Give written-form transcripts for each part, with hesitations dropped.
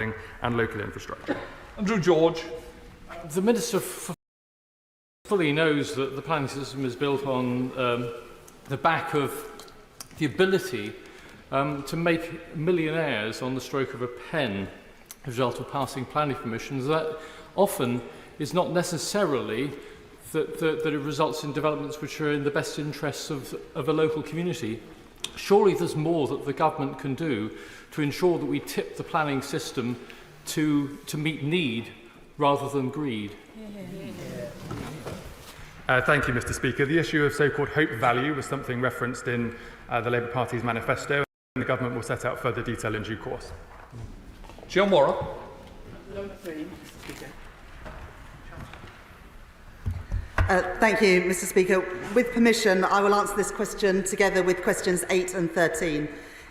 and local infrastructure. Andrew George. The Minister fully knows that the planning system is built on the back of the ability to make millionaires on the stroke of a pen as a result of passing planning permissions. That often is not necessarily that it results in developments which are in the best interests of a local community. Surely there's more that the government can do to ensure that we tip the planning system to meet need rather than greed. Thank you, Mr. Speaker. The issue of so-called hope value was something referenced in the Labour Party's manifesto, and the government will set out further detail in due course. John Morrow. Number 3, Mr. Speaker. Thank you, Mr. Speaker. With permission, I will answer this question together with questions 8 and 13.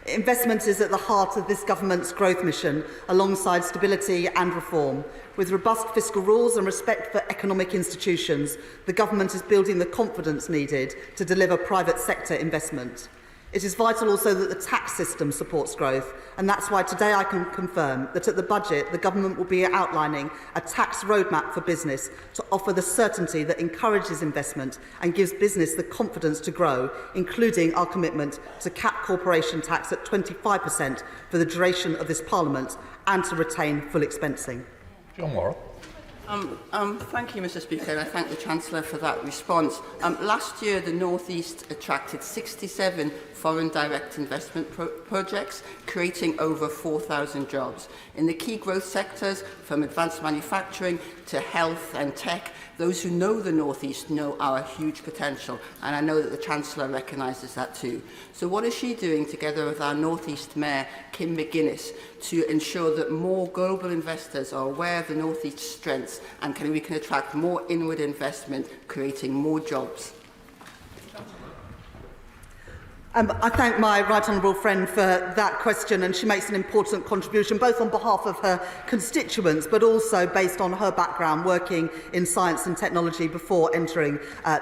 Investment is at the heart of this government's growth mission, alongside stability and reform. With robust fiscal rules and respect for economic institutions, the government is building the confidence needed to deliver private sector investment. It is vital also that the tax system supports growth, and that's why today I can confirm that at the budget, the government will be outlining a tax roadmap for business to offer the certainty that encourages investment and gives business the confidence to grow, including our commitment to cap corporation tax at 25% for the duration of this Parliament and to retain full expensing. John Morrow. Thank you, Mr. Speaker, and I thank the Chancellor for that response. Last year, the North East attracted 67 foreign direct investment projects, creating over 4,000 jobs. In the key growth sectors, from advanced manufacturing to health and tech, those who know the North East know our huge potential, and I know that the Chancellor recognises that too. So what is she doing, together with our North East Mayor, Kim McGuinness, to ensure that more global investors are aware of the North East's strengths and we can attract more inward investment, creating more jobs? I thank my right honourable friend for that question, and she makes an important contribution both on behalf of her constituents but also based on her background working in science and technology before entering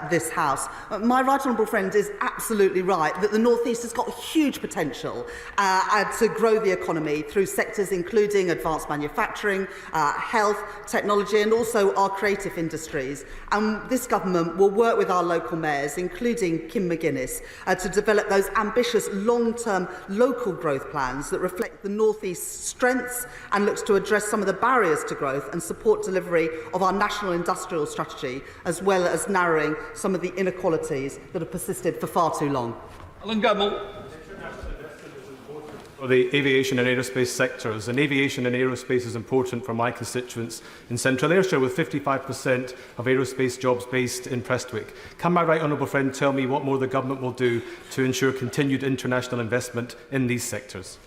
this House. My right honourable friend is absolutely right that the North East has got huge potential to grow the economy through sectors including advanced manufacturing, health, technology and also our creative industries. And this government will work with our local mayors, including Kim McGuinness, to develop those ambitious long-term local growth plans that reflect the North East's strengths and looks to address some of the barriers to growth and support delivery of our national industrial strategy, as well as narrowing some of the inequalities that have persisted for far too long. Alan Gemmell. For the aviation and aerospace sectors, and aviation and aerospace is important for my constituents in Central Ayrshire, with 55% of aerospace jobs based in Prestwick. Can my right honourable friend tell me what more the government will do to ensure continued international investment in these sectors?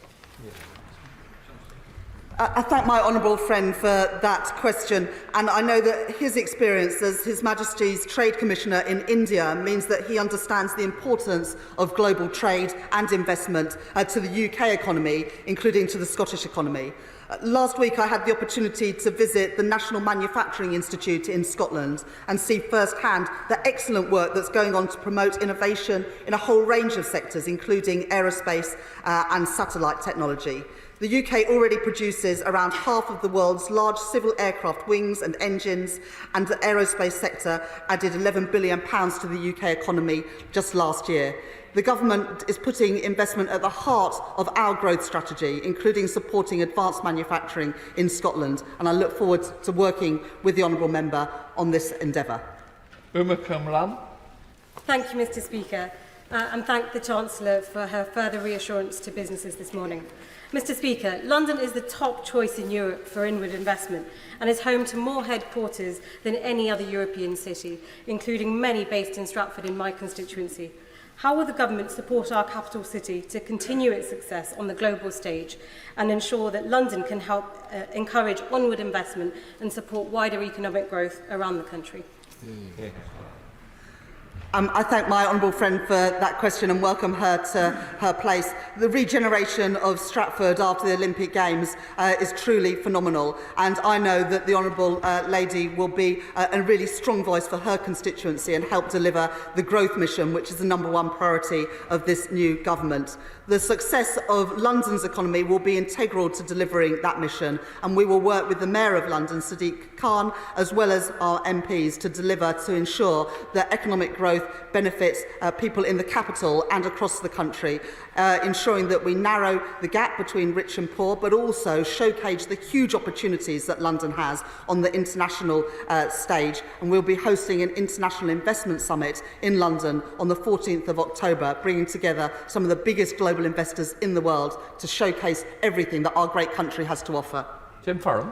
I thank my honourable friend for that question, and I know that his experience as His Majesty's Trade Commissioner in India means that he understands the importance of global trade and investment to the UK economy, including to the Scottish economy. Last week I had the opportunity to visit the National Manufacturing Institute in Scotland and see firsthand the excellent work that's going on to promote innovation in a whole range of sectors, including aerospace and satellite technology. The UK already produces around half of the world's large civil aircraft wings and engines, and the aerospace sector added £11 billion to the UK economy just last year. The government is putting investment at the heart of our growth strategy, including supporting advanced manufacturing in Scotland, and I look forward to working with the honourable member on this endeavour. Uma Cumlan. Thank you, Mr. Speaker, and thank the Chancellor for her further reassurance to businesses this morning. Mr. Speaker, London is the top choice in Europe for inward investment and is home to more headquarters than any other European city, including many based in Stratford in my constituency. How will the government support our capital city to continue its success on the global stage and ensure that London can help encourage onward investment and support wider economic growth around the country? I thank my honourable friend for that question and welcome her to her place. The regeneration of Stratford after the Olympic Games is truly phenomenal, and I know that the honourable lady will be a really strong voice for her constituency and help deliver the growth mission, which is the #1 priority of this new government. The success of London's economy will be integral to delivering that mission, and we will work with the Mayor of London, Sadiq Khan, as well as our MPs to ensure that economic growth benefits people in the capital and across the country, ensuring that we narrow the gap between rich and poor, but also showcase the huge opportunities that London has on the international stage. And we'll be hosting an International Investment Summit in London on the 14th of October, bringing together some of the biggest global investors in the world to showcase everything that our great country has to offer. Tim Farron.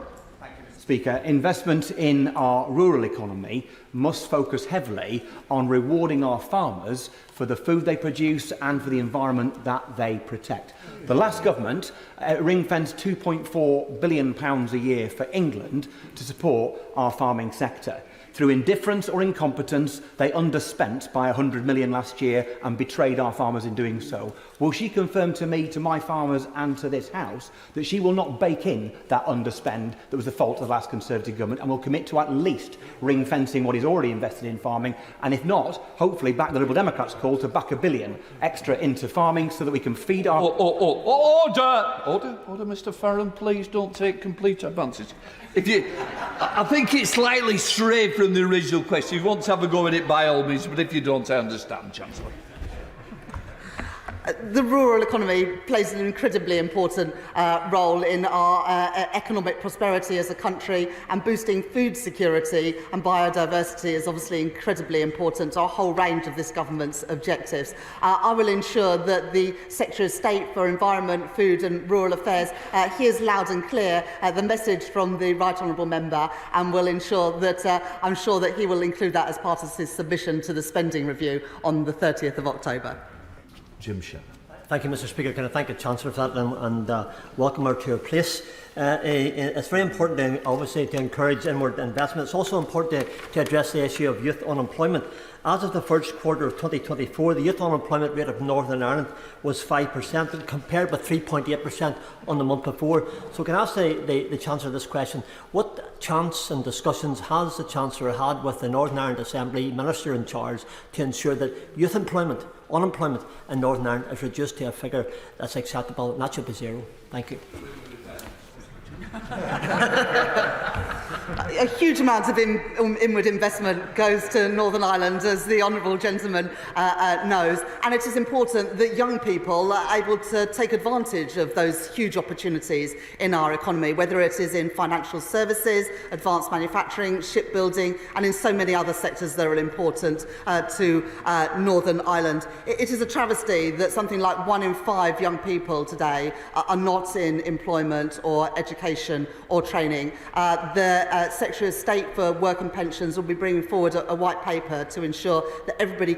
Speaker, investment in our rural economy must focus heavily on rewarding our farmers for the food they produce and for the environment that they protect. The last government ring-fenced £2.4 billion a year for England to support our farming sector. Through indifference or incompetence, they underspent by £100 million last year and betrayed our farmers in doing so. Will she confirm to me, to my farmers and to this House that she will not bake in that underspend that was the fault of the last Conservative government and will commit to at least ring-fencing what is already invested in farming, and if not, hopefully back the Liberal Democrats' call to back £1 billion extra into farming so that we can feed our... Order, Mr Farron, please don't take complete advances. I think it's slightly strayed from the original question. If you want to have a go at it, by all means, but if you don't, I understand, Chancellor. The rural economy plays an incredibly important role in our economic prosperity as a country, and boosting food security and biodiversity is obviously incredibly important to a whole range of this government's objectives. I will ensure that the Secretary of State for Environment, Food and Rural Affairs hears loud and clear the message from the Right Honourable Member, and will ensure that I'm sure that he will include that as part of his submission to the spending review on the 30th of October. Jim Shepherd. Thank you, Mr Speaker. Can I thank the Chancellor for that and welcome her to her place. It's very important, obviously, to encourage inward investment. It's also important to address the issue of youth unemployment. As of the first quarter of 2024, the youth unemployment rate of Northern Ireland was 5%, compared with 3.8% on the month before. So can I ask the Chancellor this question? What chance and discussions has the Chancellor had with the Northern Ireland Assembly Minister in charge to ensure that youth unemployment in Northern Ireland is reduced to a figure that's acceptable, and that should be zero? Thank you. A huge amount of inward investment goes to Northern Ireland, as the honourable gentleman knows, and it is important that young people are able to take advantage of those huge opportunities in our economy, whether it is in financial services, advanced manufacturing, shipbuilding, and in so many other sectors that are important to Northern Ireland. It is a travesty that something like 1 in 5 young people today are not in employment or education or training. The Secretary of State for Work and Pensions will be bringing forward a white paper to ensure that everybody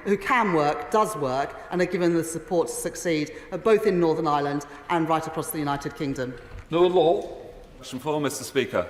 who can work does work and are given the support to succeed, both in Northern Ireland and right across the United Kingdom. No law. Question 4, Mr Speaker.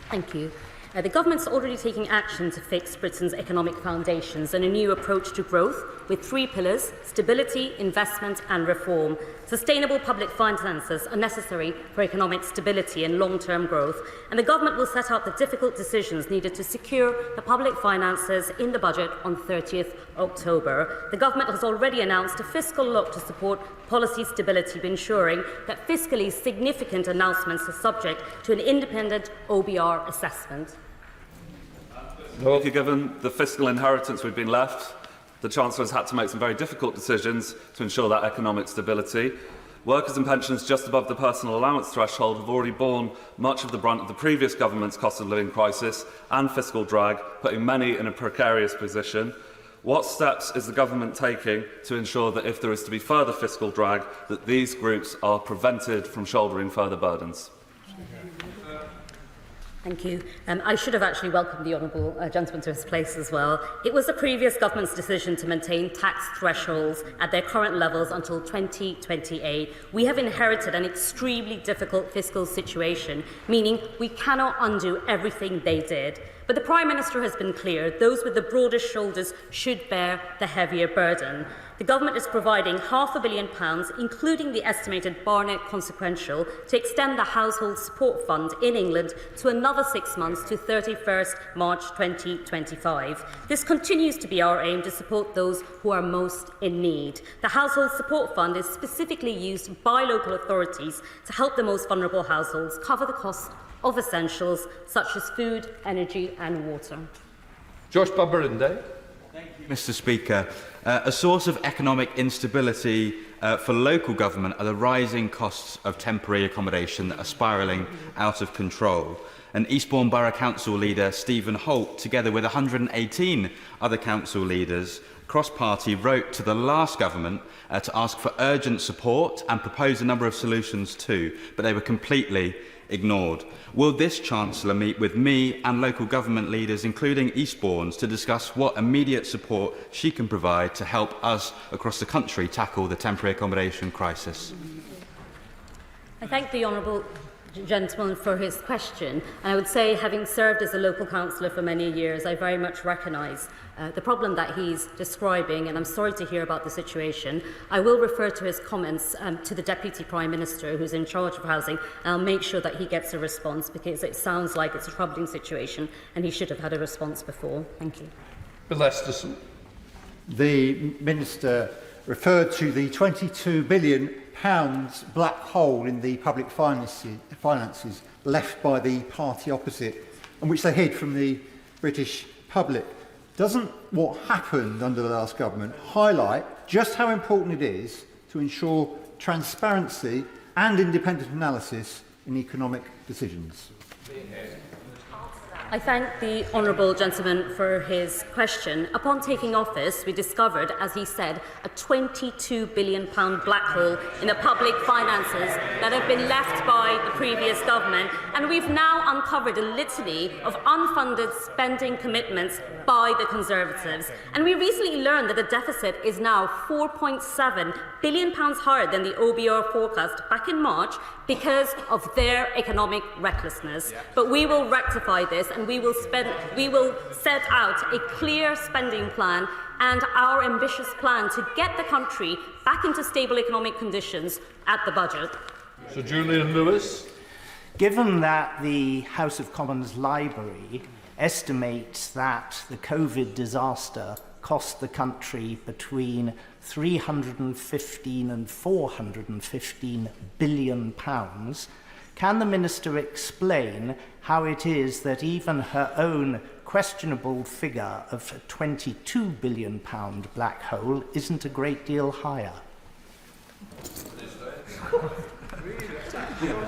Thank you. The Government's already taking action to fix Britain's economic foundations and a new approach to growth with 3 pillars: stability, investment and reform. Sustainable public finances are necessary for economic stability and long-term growth, and the Government will set out the difficult decisions needed to secure the public finances in the budget on 30th October. The Government has already announced a fiscal look to support policy stability, ensuring that fiscally significant announcements are subject to an independent OBR assessment. Given the fiscal inheritance we've been left, the Chancellor has had to make some very difficult decisions to ensure that economic stability. Workers and pensioners just above the personal allowance threshold have already borne much of the brunt of the previous government's cost of living crisis and fiscal drag, putting many in a precarious position. What steps is the Government taking to ensure that if there is to be further fiscal drag, that these groups are prevented from shouldering further burdens? Thank you. I should have actually welcomed the honourable gentleman to his place as well. It was the previous government's decision to maintain tax thresholds at their current levels until 2028. We have inherited an extremely difficult fiscal situation, meaning we cannot undo everything they did. But the Prime Minister has been clear, those with the broadest shoulders should bear the heavier burden. The government is providing £500 million, including the estimated Barnett consequential, to extend the Household Support Fund in England to another 6 months to 31st March 2025. This continues to be our aim to support those who are most in need. The Household Support Fund is specifically used by local authorities to help the most vulnerable households cover the cost of essentials such as food, energy and water. Josh Babarinde. Mr. Speaker, a source of economic instability for local government are the rising costs of temporary accommodation that are spiralling out of control. And Eastbourne Borough Council leader Stephen Holt, together with 118 other council leaders, cross-party wrote to the last government to ask for urgent support and propose a number of solutions too, but they were completely ignored. Will this Chancellor meet with me and local government leaders, including Eastbourne's, to discuss what immediate support she can provide to help us across the country tackle the temporary accommodation crisis? I thank the honourable gentleman for his question. And I would say, having served as a local councillor for many years, I very much recognise the problem that he's describing, and I'm sorry to hear about the situation. I will refer to his comments to the Deputy Prime Minister, who's in charge of housing, and I'll make sure that he gets a response, because it sounds like it's a troubling situation and he should have had a response before. Thank you. Bill Esterson. The Minister referred to the £22 billion black hole in the public finances left by the party opposite, and which they hid from the British public. Doesn't what happened under the last government highlight just how important it is to ensure transparency and independent analysis in economic decisions? I thank the honourable gentleman for his question. Upon taking office, we discovered, as he said, a £22 billion black hole in the public finances that have been left by the previous government, and we've now uncovered a litany of unfunded spending commitments by the Conservatives. And we recently learned that the deficit is now £4.7 billion higher than the OBR forecast back in March because of their economic recklessness. But we will rectify this, and we will set out a clear spending plan and our ambitious plan to get the country back into stable economic conditions at the budget. Sir Julian Lewis. Given that the House of Commons Library estimates that the COVID disaster cost the country between 315 and 415 billion pounds, can the Minister explain how it is that even her own questionable figure of a £22 billion black hole isn't a great deal higher?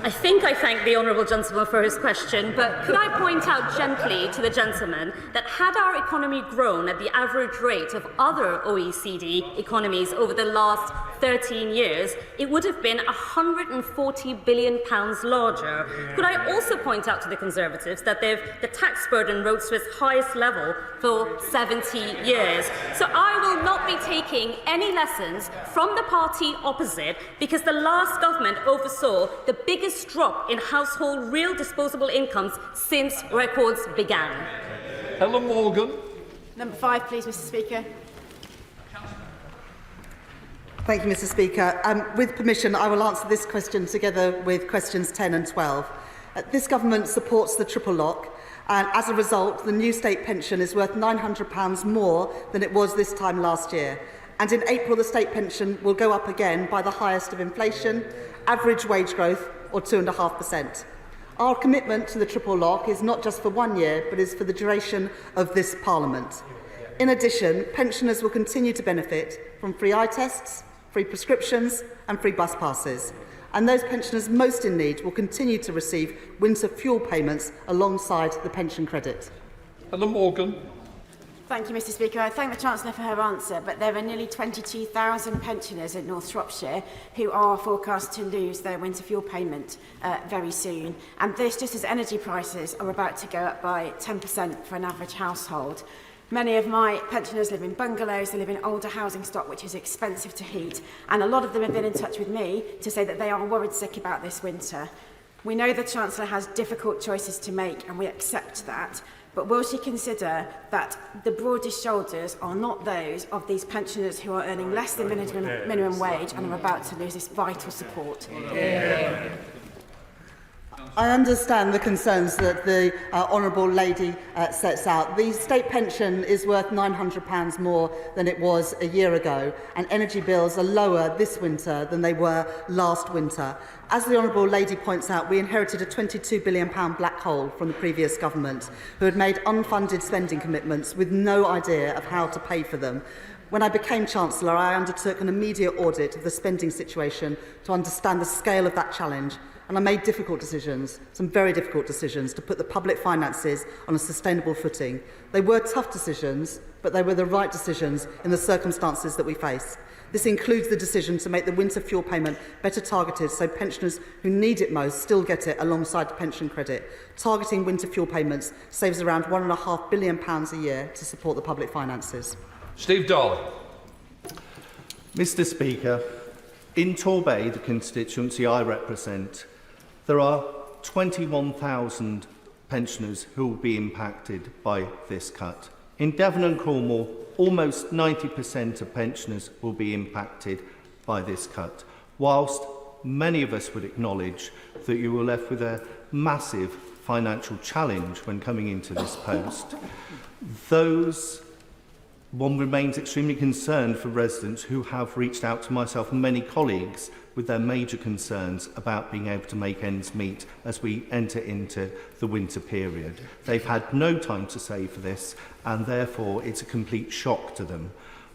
I think I thank the honourable gentleman for his question, but could I point out gently to the gentleman that had our economy grown at the average rate of other OECD economies over the last 13 years, it would have been £140 billion larger. Could I also point out to the Conservatives that the tax burden rose to its highest level for 70 years? So I will not be taking any lessons from the party opposite, because the last government oversaw the biggest drop in household real disposable incomes since records began. Helen Morgan. Number 5, please, Mr. Speaker. Thank you, Mr. Speaker. With permission, I will answer this question together with questions 10 and 12. This government supports the triple lock, and as a result, the new state pension is worth £900 more than it was this time last year. And in April, the state pension will go up again by the highest of inflation, average wage growth, or 2.5%. Our commitment to the triple lock is not just for 1 year, but is for the duration of this Parliament. In addition, pensioners will continue to benefit from free eye tests, free prescriptions and free bus passes. And those pensioners most in need will continue to receive winter fuel payments alongside the pension credit. Helen Morgan. Thank you, Mr Speaker. I thank the Chancellor for her answer, but there are nearly 22,000 pensioners in North Shropshire who are forecast to lose their winter fuel payment very soon. And this just as energy prices are about to go up by 10% for an average household. Many of my pensioners live in bungalows, they live in older housing stock which is expensive to heat, and a lot of them have been in touch with me to say that they are worried sick about this winter. We know the Chancellor has difficult choices to make and we accept that, but will she consider that the broadest shoulders are not those of these pensioners who are earning less than minimum wage and are about to lose this vital support? I understand the concerns that the Honourable Lady sets out. The state pension is worth £900 more than it was a year ago, and energy bills are lower this winter than they were last winter. As the Honourable Lady points out, we inherited a £22 billion black hole from the previous government, who had made unfunded spending commitments with no idea of how to pay for them. When I became Chancellor, I undertook an immediate audit of the spending situation to understand the scale of that challenge. And I made difficult decisions, some very difficult decisions, to put the public finances on a sustainable footing. They were tough decisions, but they were the right decisions in the circumstances that we face. This includes the decision to make the winter fuel payment better targeted so pensioners who need it most still get it alongside the pension credit. Targeting winter fuel payments saves around £1.5 billion a year to support the public finances. Steve Darling. Mr Speaker, in Torbay, the constituency I represent, there are 21,000 pensioners who will be impacted by this cut. In Devon and Cornwall, almost 90% of pensioners will be impacted by this cut, whilst many of us would acknowledge that you were left with a massive financial challenge when coming into this post. One remains extremely concerned for residents who have reached out to myself and many colleagues with their major concerns about being able to make ends meet as we enter into the winter period. They've had no time to save for this, and therefore it's a complete shock to them.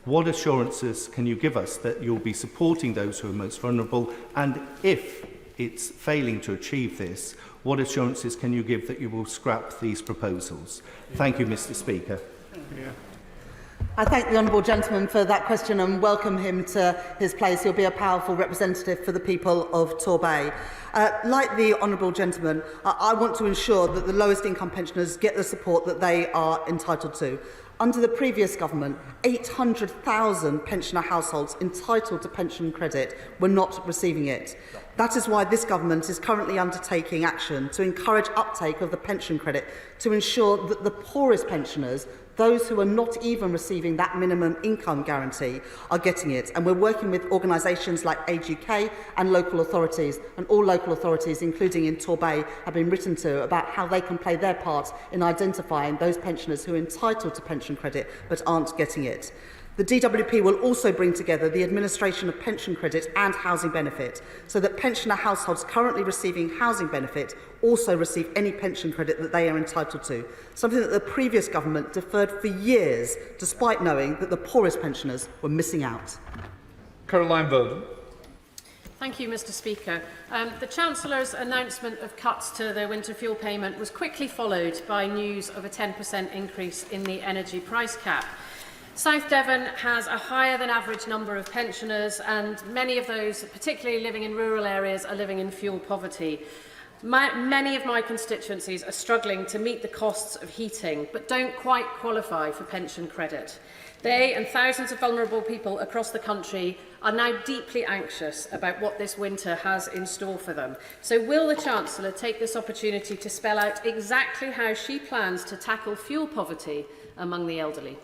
What assurances can you give us that you'll be supporting those who are most vulnerable? And if it's failing to achieve this, what assurances can you give that you will scrap these proposals? Thank you, Mr. Speaker. I thank the Honourable Gentleman for that question and welcome him to his place. He'll be a powerful representative for the people of Torbay. Like the Honourable Gentleman, I want to ensure that the lowest income pensioners get the support that they are entitled to. Under the previous government, 800,000 pensioner households entitled to pension credit were not receiving it. That is why this government is currently undertaking action to encourage uptake of the pension credit to ensure that the poorest pensioners, those who are not even receiving that minimum income guarantee, are getting it. And we're working with organisations like Age UK and local authorities, and all local authorities, including in Torbay, have been written to about how they can play their part in identifying those pensioners who are entitled to pension credit but aren't getting it. The DWP will also bring together the administration of pension credit and housing benefit so that pensioner households currently receiving housing benefit also receive any pension credit that they are entitled to, something that the previous government deferred for years despite knowing that the poorest pensioners were missing out. Caroline Verdon. Thank you, Mr Speaker. The Chancellor's announcement of cuts to the winter fuel payment was quickly followed by news of a 10% increase in the energy price cap. South Devon has a higher than average number of pensioners, and many of those, particularly living in rural areas, are living in fuel poverty. Many of my constituencies are struggling to meet the costs of heating, but don't quite qualify for pension credit. They and thousands of vulnerable people across the country are now deeply anxious about what this winter has in store for them. So will the Chancellor take this opportunity to spell out exactly how she plans to tackle fuel poverty among the elderly?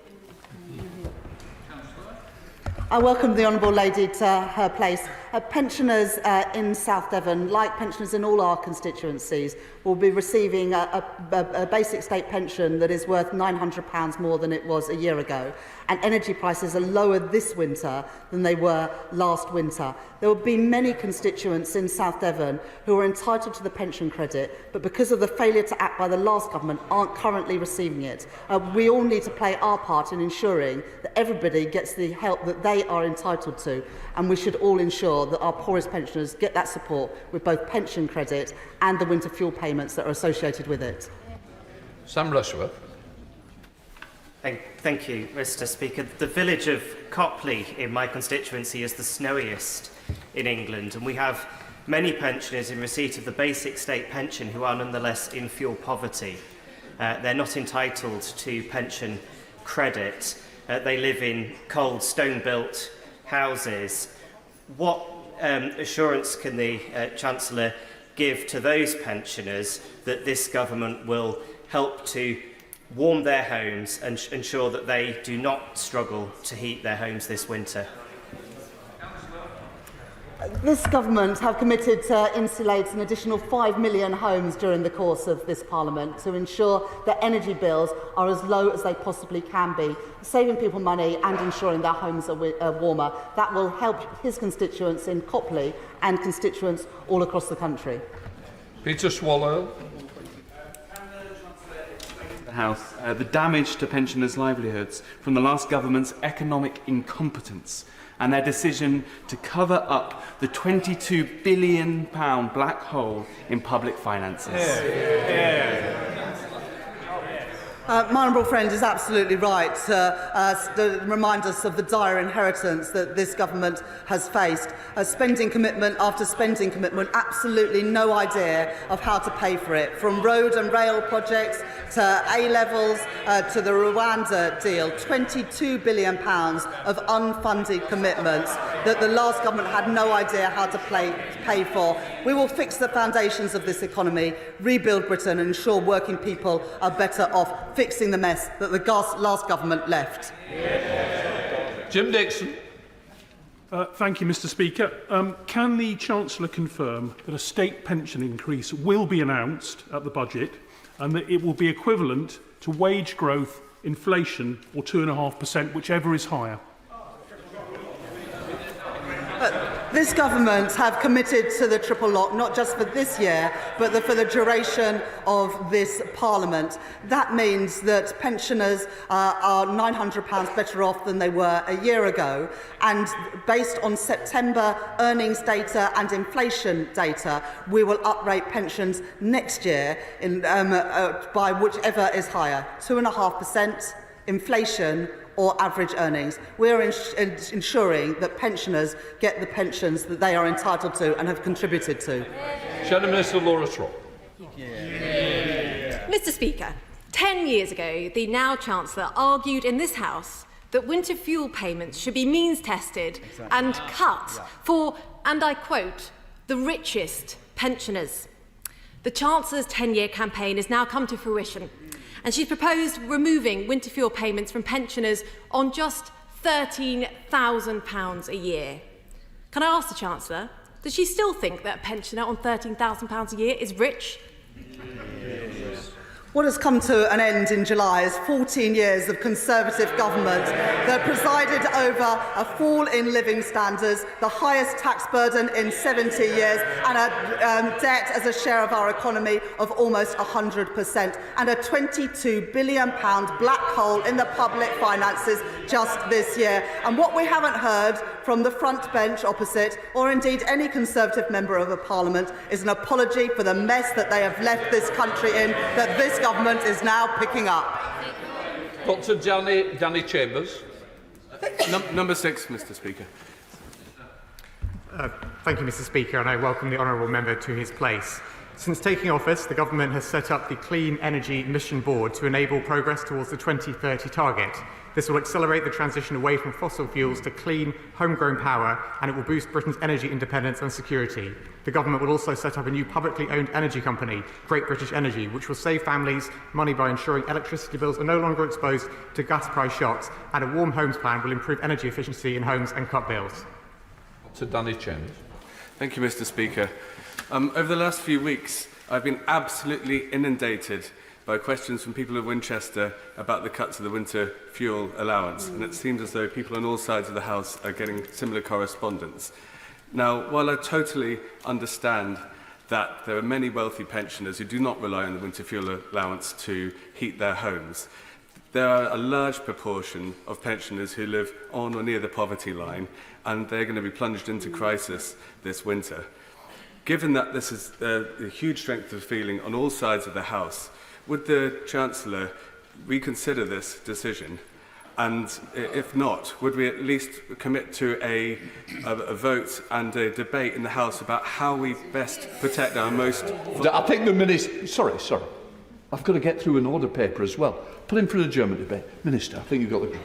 I welcome the Honourable Lady to her place. Pensioners in South Devon, like pensioners in all our constituencies, will be receiving a basic state pension that is worth £900 more than it was a year ago. And energy prices are lower this winter than they were last winter. There will be many constituents in South Devon who are entitled to the pension credit, but because of the failure to act by the last government, aren't currently receiving it. We all need to play our part in ensuring that everybody gets the help that they are entitled to, and we should all ensure that our poorest pensioners get that support with both pension credit and the winter fuel payments that are associated with it. Sam Rushworth. Thank you, Mr. Speaker. The village of Copley in my constituency is the snowiest in England, and we have many pensioners in receipt of the basic state pension who are nonetheless in fuel poverty. They're not entitled to pension credit. They live in cold, stone-built houses. What assurance can the Chancellor give to those pensioners that this government will help to warm their homes and ensure that they do not struggle to heat their homes this winter? This government have committed to insulate an additional 5 million homes during the course of this Parliament to ensure that energy bills are as low as they possibly can be, saving people money and ensuring their homes are warmer. That will help his constituents in Copley and constituents all across the country. Peter Swallow. House the damage to pensioners' livelihoods from the last government's economic incompetence and their decision to cover up the £22 billion black hole in public finances. My honourable friend is absolutely right to remind us of the dire inheritance that this government has faced. Spending commitment after spending commitment, absolutely no idea of how to pay for it. From road and rail projects to A-levels to the Rwanda deal, £22 billion of unfunded commitments that the last government had no idea how to pay for. We will fix the foundations of this economy, rebuild Britain and ensure working people are better off, fixing the mess that the last government left. Jim Dixon. Thank you, Mr. Speaker. Can the Chancellor confirm that a state pension increase will be announced at the budget and that it will be equivalent to wage growth, inflation or 2.5%, whichever is higher? This government have committed to the triple lock, not just for this year, but for the duration of this Parliament. That means that pensioners are £900 better off than they were a year ago. And based on September earnings data and inflation data, we will uprate pensions next year by whichever is higher, 2.5%, inflation, or average earnings. We are ensuring that pensioners get the pensions that they are entitled to and have contributed to. Shadow Minister Laura Trott. Mr. Speaker, 10 years ago, the now Chancellor argued in this House that winter fuel payments should be means tested and cut for, and I quote, the richest pensioners. The Chancellor's 10-year campaign has now come to fruition, and she's proposed removing winter fuel payments from pensioners on just £13,000 a year. Can I ask the Chancellor, does she still think that a pensioner on £13,000 a year is rich? What has come to an end in July is 14 years of Conservative government that presided over a fall in living standards, the highest tax burden in 70 years, and a debt as a share of our economy of almost 100%, and a £22 billion black hole in the public finances just this year. And what we haven't heard from the front bench opposite, or indeed any Conservative member of a Parliament, is an apology for the mess that they have left this country in, that this government is now picking up. Dr. Danny Chambers. Number 6, Mr. Speaker. Thank you, Mr. Speaker, and I welcome the honourable member to his place. Since taking office, the government has set up the Clean Energy Mission Board to enable progress towards the 2030 target. This will accelerate the transition away from fossil fuels to clean, homegrown power, and it will boost Britain's energy independence and security. The government will also set up a new publicly owned energy company, Great British Energy, which will save families money by ensuring electricity bills are no longer exposed to gas price shocks, and a warm homes plan will improve energy efficiency in homes and cut bills. Dr. Danny Chambers. Thank you, Mr. Speaker. Over the last few weeks, I've been absolutely inundated by questions from people of Winchester about the cut to the winter fuel allowance, and it seems as though people on all sides of the House are getting similar correspondence. Now, while I totally understand that there are many wealthy pensioners who do not rely on the winter fuel allowance to heat their homes, there are a large proportion of pensioners who live on or near the poverty line, and they're going to be plunged into crisis this winter. Given that this is a huge strength of feeling on all sides of the House, would the Chancellor reconsider this decision? And if not, would we at least commit to a vote and a debate in the House about how we best protect our most... I think the Minister... Sorry. I've got to get through an order paper as well. Put in for the German debate. Minister, I think you've got the...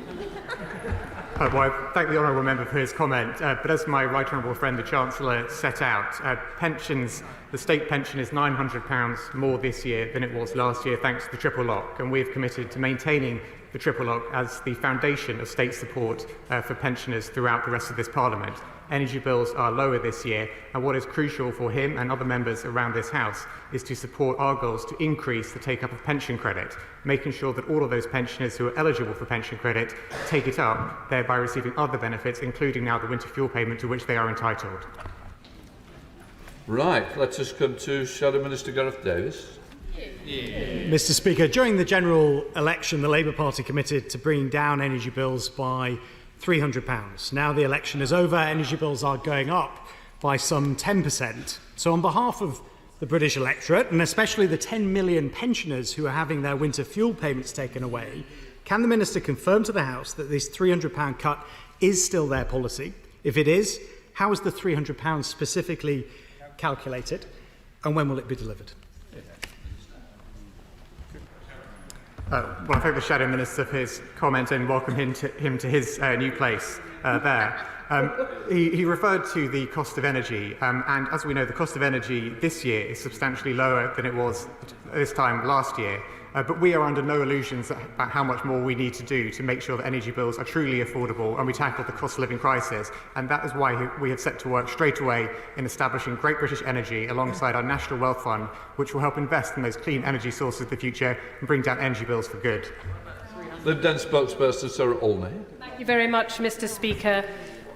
Well, I thank the honourable member for his comment, but as my right honourable friend the Chancellor set out, pensions, the state pension is £900 more this year than it was last year thanks to the triple lock, and we've committed to maintaining the triple lock as the foundation of state support for pensioners throughout the rest of this Parliament. Energy bills are lower this year, and what is crucial for him and other members around this House is to support our goals to increase the take-up of pension credit, making sure that all of those pensioners who are eligible for pension credit take it up, thereby receiving other benefits, including now the winter fuel payment to which they are entitled. Right, let us come to Shadow Minister Gareth Davis. Mr. Speaker, during the general election, the Labour Party committed to bringing down energy bills by £300. Now the election is over, energy bills are going up by some 10%. So on behalf of the British electorate, and especially the 10 million pensioners who are having their winter fuel payments taken away, can the Minister confirm to the House that this £300 cut is still their policy? If it is, how is the £300 specifically calculated, and when will it be delivered? Well, I thank the Shadow Minister for his comment and welcome him to his new place there. He referred to the cost of energy, and as we know, the cost of energy this year is substantially lower than it was this time last year. But we are under no illusions about how much more we need to do to make sure that energy bills are truly affordable and we tackle the cost of living crisis. And that is why we have set to work straight away in establishing Great British Energy alongside our National Wealth Fund, which will help invest in those clean energy sources of the future and bring down energy bills for good. Lib Dem spokesperson Sarah Olney. Thank you very much, Mr. Speaker.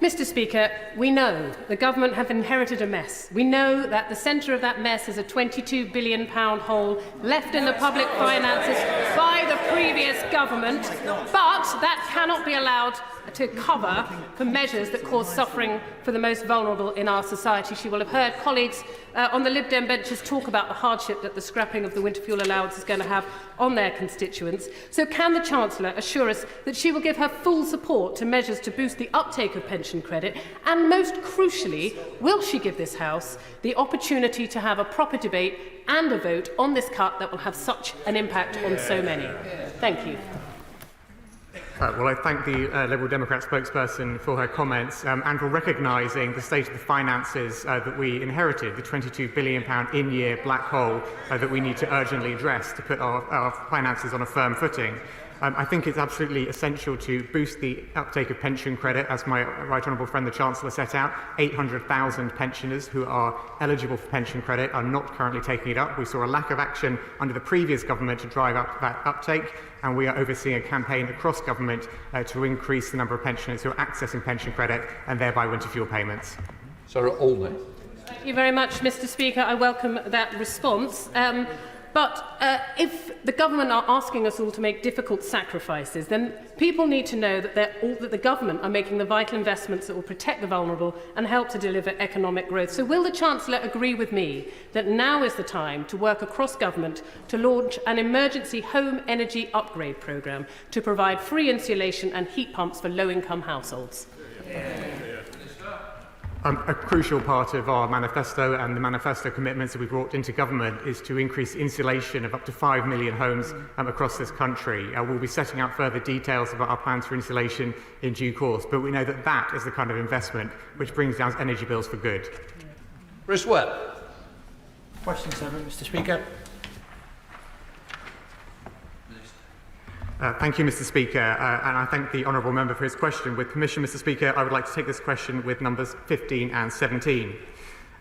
Mr. Speaker, we know the government have inherited a mess. We know that the centre of that mess is a £22 billion hole left in the public finances by the previous government, but that cannot be allowed to cover for measures that cause suffering for the most vulnerable in our society. She will have heard colleagues on the Lib Dem benches talk about the hardship that the scrapping of the winter fuel allowance is going to have on their constituents. So can the Chancellor assure us that she will give her full support to measures to boost the uptake of pension credit, and most crucially, will she give this House the opportunity to have a proper debate and a vote on this cut that will have such an impact on so many? Thank you. Well, I thank the Liberal Democrat spokesperson for her comments and for recognising the state of the finances that we inherited, the £22 billion in-year black hole that we need to urgently address to put our finances on a firm footing. I think it's absolutely essential to boost the uptake of pension credit, as my right honourable friend the Chancellor set out. 800,000 pensioners who are eligible for pension credit are not currently taking it up. We saw a lack of action under the previous government to drive up that uptake, and we are overseeing a campaign across government to increase the number of pensioners who are accessing pension credit and thereby winter fuel payments. Sarah Olney. Thank you very much, Mr. Speaker. I welcome that response. But if the government are asking us all to make difficult sacrifices, then people need to know that the government are making the vital investments that will protect the vulnerable and help to deliver economic growth. So will the Chancellor agree with me that now is the time to work across government to launch an emergency home energy upgrade programme to provide free insulation and heat pumps for low-income households? A crucial part of our manifesto and the manifesto commitments that we brought into government is to increase insulation of up to 5 million homes across this country. We'll be setting out further details about our plans for insulation in due course, but we know that that is the kind of investment which brings down energy bills for good. Chris Webb. Question 7, Mr. Speaker. Thank you, Mr. Speaker, and I thank the honourable member for his question. With permission, Mr. Speaker, I would like to take this question with numbers 15 and 17.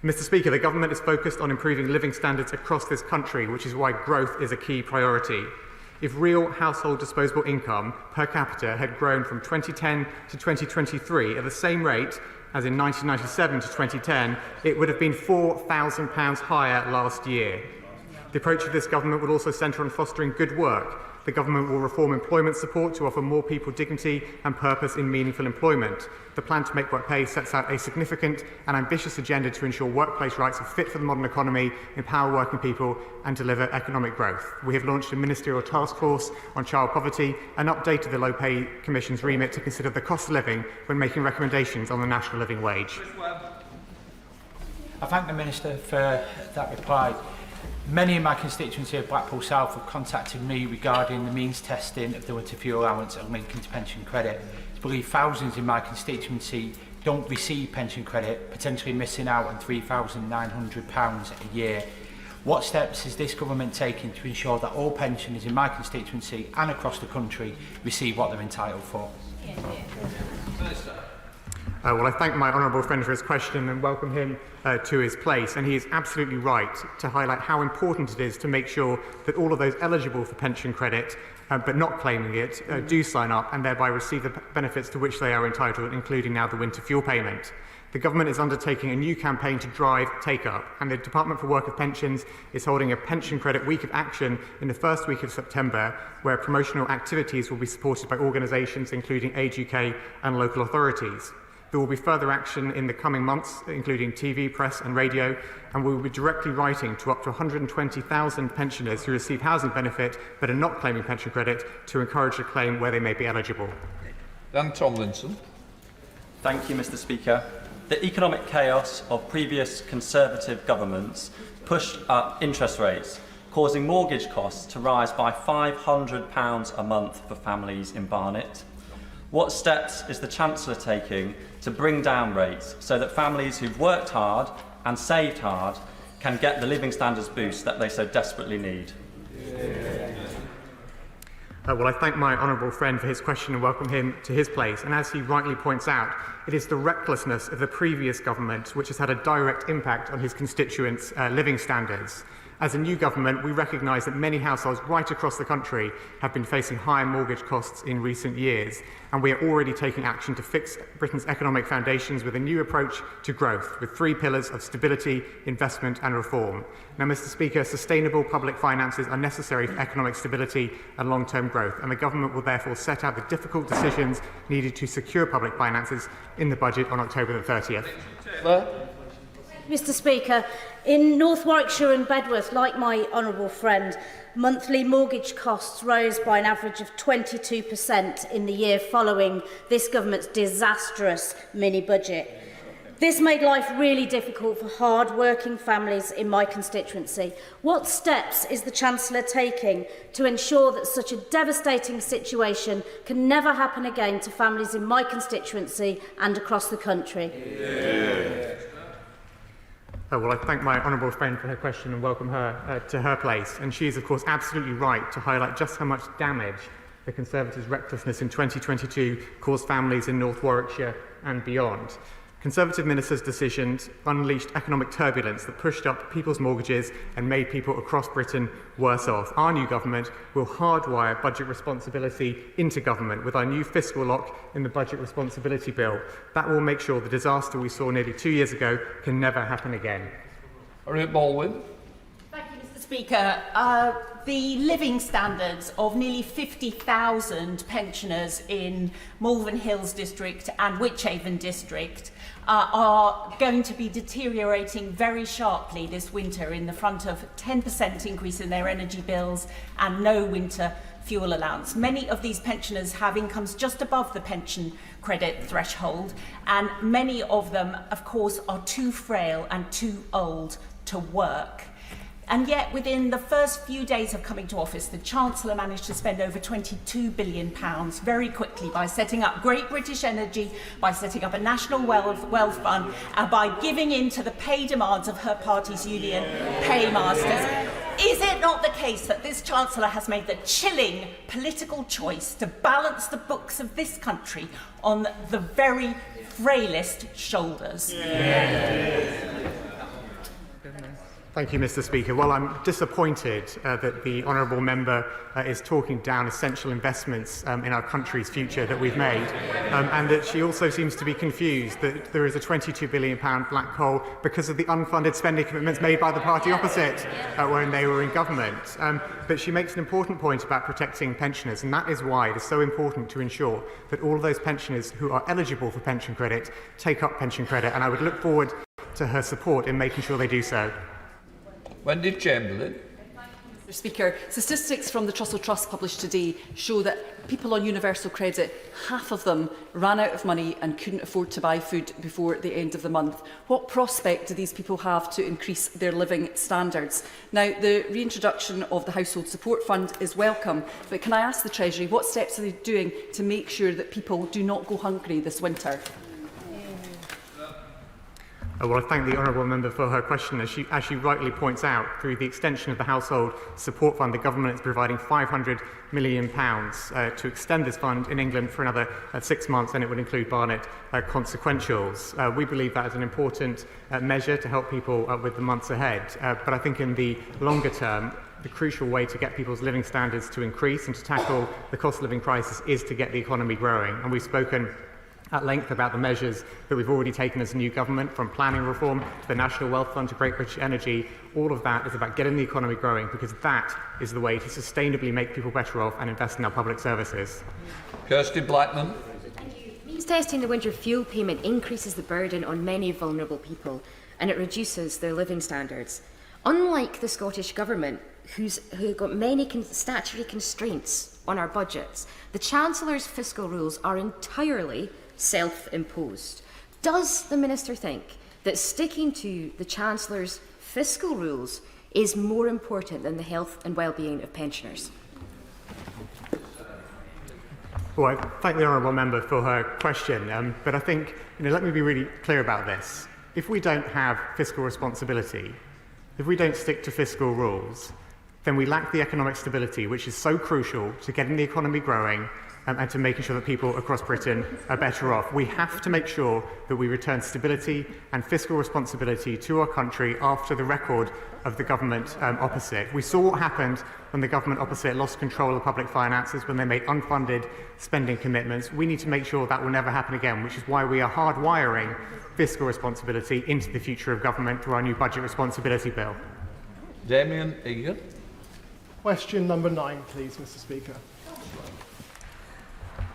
Mr. Speaker, the government is focused on improving living standards across this country, which is why growth is a key priority. If real household disposable income per capita had grown from 2010 to 2023 at the same rate as in 1997 to 2010, it would have been £4,000 higher last year. The approach of this government would also centre on fostering good work, The government will reform employment support to offer more people dignity and purpose in meaningful employment. The plan to make work pay sets out a significant and ambitious agenda to ensure workplace rights are fit for the modern economy, empower working people and deliver economic growth. We have launched a ministerial task force on child poverty and updated the Low Pay Commission's remit to consider the cost of living when making recommendations on the national living wage. I thank the Minister for that reply. Many in my constituency of Blackpool South have contacted me regarding the means testing of the winter fuel allowance and linking to pension credit. I believe thousands in my constituency don't receive pension credit, potentially missing out on £3,900 a year. What steps is this government taking to ensure that all pensioners in my constituency and across the country receive what they're entitled for? Well, I thank my honourable friend for his question and welcome him to his place. And he is absolutely right to highlight how important it is to make sure that all of those eligible for pension credit but not claiming it do sign up and thereby receive the benefits to which they are entitled, including now the winter fuel payment. The government is undertaking a new campaign to drive take-up, and the Department for Work and Pensions is holding a pension credit week of action in the first week of September, where promotional activities will be supported by organisations including Age UK and local authorities. There will be further action in the coming months, including TV, press and radio, and we will be directly writing to up to 120,000 pensioners who receive housing benefit but are not claiming pension credit to encourage a claim where they may be eligible. Dan Tomlinson. Thank you, Mr. Speaker. The economic chaos of previous Conservative governments pushed up interest rates, causing mortgage costs to rise by £500 a month for families in Barnet. What steps is the Chancellor taking to bring down rates so that families who've worked hard and saved hard can get the living standards boost that they so desperately need? Well, I thank my honourable friend for his question and welcome him to his place. And as he rightly points out, it is the recklessness of the previous government which has had a direct impact on his constituents' living standards. As a new government, we recognise that many households right across the country have been facing higher mortgage costs in recent years, and we are already taking action to fix Britain's economic foundations with a new approach to growth, with 3 pillars of stability, investment and reform. Now, Mr. Speaker, sustainable public finances are necessary for economic stability and long-term growth, and the government will therefore set out the difficult decisions needed to secure public finances in the budget on October the 30th. Mr. Speaker, in North Warwickshire and Bedworth, like my honourable friend, monthly mortgage costs rose by an average of 22% in the year following this government's disastrous mini-budget. This made life really difficult for hard-working families in my constituency. What steps is the Chancellor taking to ensure that such a devastating situation can never happen again to families in my constituency and across the country? Well, I thank my honourable friend for her question and welcome her to her place. And she is, of course, absolutely right to highlight just how much damage the Conservatives' recklessness in 2022 caused families in North Warwickshire and beyond. Conservative ministers' decisions unleashed economic turbulence that pushed up people's mortgages and made people across Britain worse off. Our new government will hardwire budget responsibility into government with our new fiscal lock in the Budget Responsibility Bill. That will make sure the disaster we saw nearly 2 years ago can never happen again. Harriet Baldwin. Thank you, Mr. Speaker. The living standards of nearly 50,000 pensioners in Malvern Hills District and Wychavon District are going to be deteriorating very sharply this winter in the front of 10% increase in their energy bills and no winter fuel allowance. Many of these pensioners have incomes just above the pension credit threshold, and many of them, of course, are too frail and too old to work. And yet, within the first few days of coming to office, the Chancellor managed to spend over £22 billion very quickly by setting up Great British Energy, by setting up a national wealth fund, and by giving in to the pay demands of her party's union paymasters. Is it not the case that this Chancellor has made the chilling political choice to balance the books of this country on the very frailest shoulders? Thank you, Mr. Speaker. Well, I'm disappointed that the honourable member is talking down essential investments in our country's future that we've made, and that she also seems to be confused that there is a £22 billion black hole because of the unfunded spending commitments made by the party opposite when they were in government. But she makes an important point about protecting pensioners, and that is why it is so important to ensure that all of those pensioners who are eligible for pension credit take up pension credit, and I would look forward to her support in making sure they do so. Wendy Chamberlain. Mr. Speaker, statistics from the Trussell Trust published today show that people on universal credit, half of them ran out of money and couldn't afford to buy food before the end of the month. What prospect do these people have to increase their living standards? Now, the reintroduction of the Household Support Fund is welcome, but can I ask the Treasury, what steps are they doing to make sure that people do not go hungry this winter? Well, I thank the honourable member for her question. As she rightly points out, through the extension of the Household Support Fund, the government is providing £500 million to extend this fund in England for another 6 months, and it would include Barnet consequentials. We believe that is an important measure to help people with the months ahead. But I think in the longer term, the crucial way to get people's living standards to increase and to tackle the cost of living crisis is to get the economy growing. And we've spoken at length about the measures that we've already taken as a new government, from planning reform to the National Wealth Fund to Great British Energy. All of that is about getting the economy growing, because that is the way to sustainably make people better off and invest in our public services. Kirsty Blackman. Means testing the winter fuel payment increases the burden on many vulnerable people, and it reduces their living standards. Unlike the Scottish Government, who's got many statutory constraints on our budgets, the Chancellor's fiscal rules are entirely self-imposed. Does the Minister think that sticking to the Chancellor's fiscal rules is more important than the health and well-being of pensioners? Well, I thank the honourable member for her question, but I think, let me be really clear about this. If we don't have fiscal responsibility, if we don't stick to fiscal rules, then we lack the economic stability which is so crucial to getting the economy growing and to making sure that people across Britain are better off. We have to make sure that we return stability and fiscal responsibility to our country after the record of the government opposite. We saw what happened when the government opposite lost control of public finances, when they made unfunded spending commitments. We need to make sure that will never happen again, which is why we are hardwiring fiscal responsibility into the future of government through our new Budget Responsibility Bill. Damien Egan. Question number 9, please, Mr. Speaker.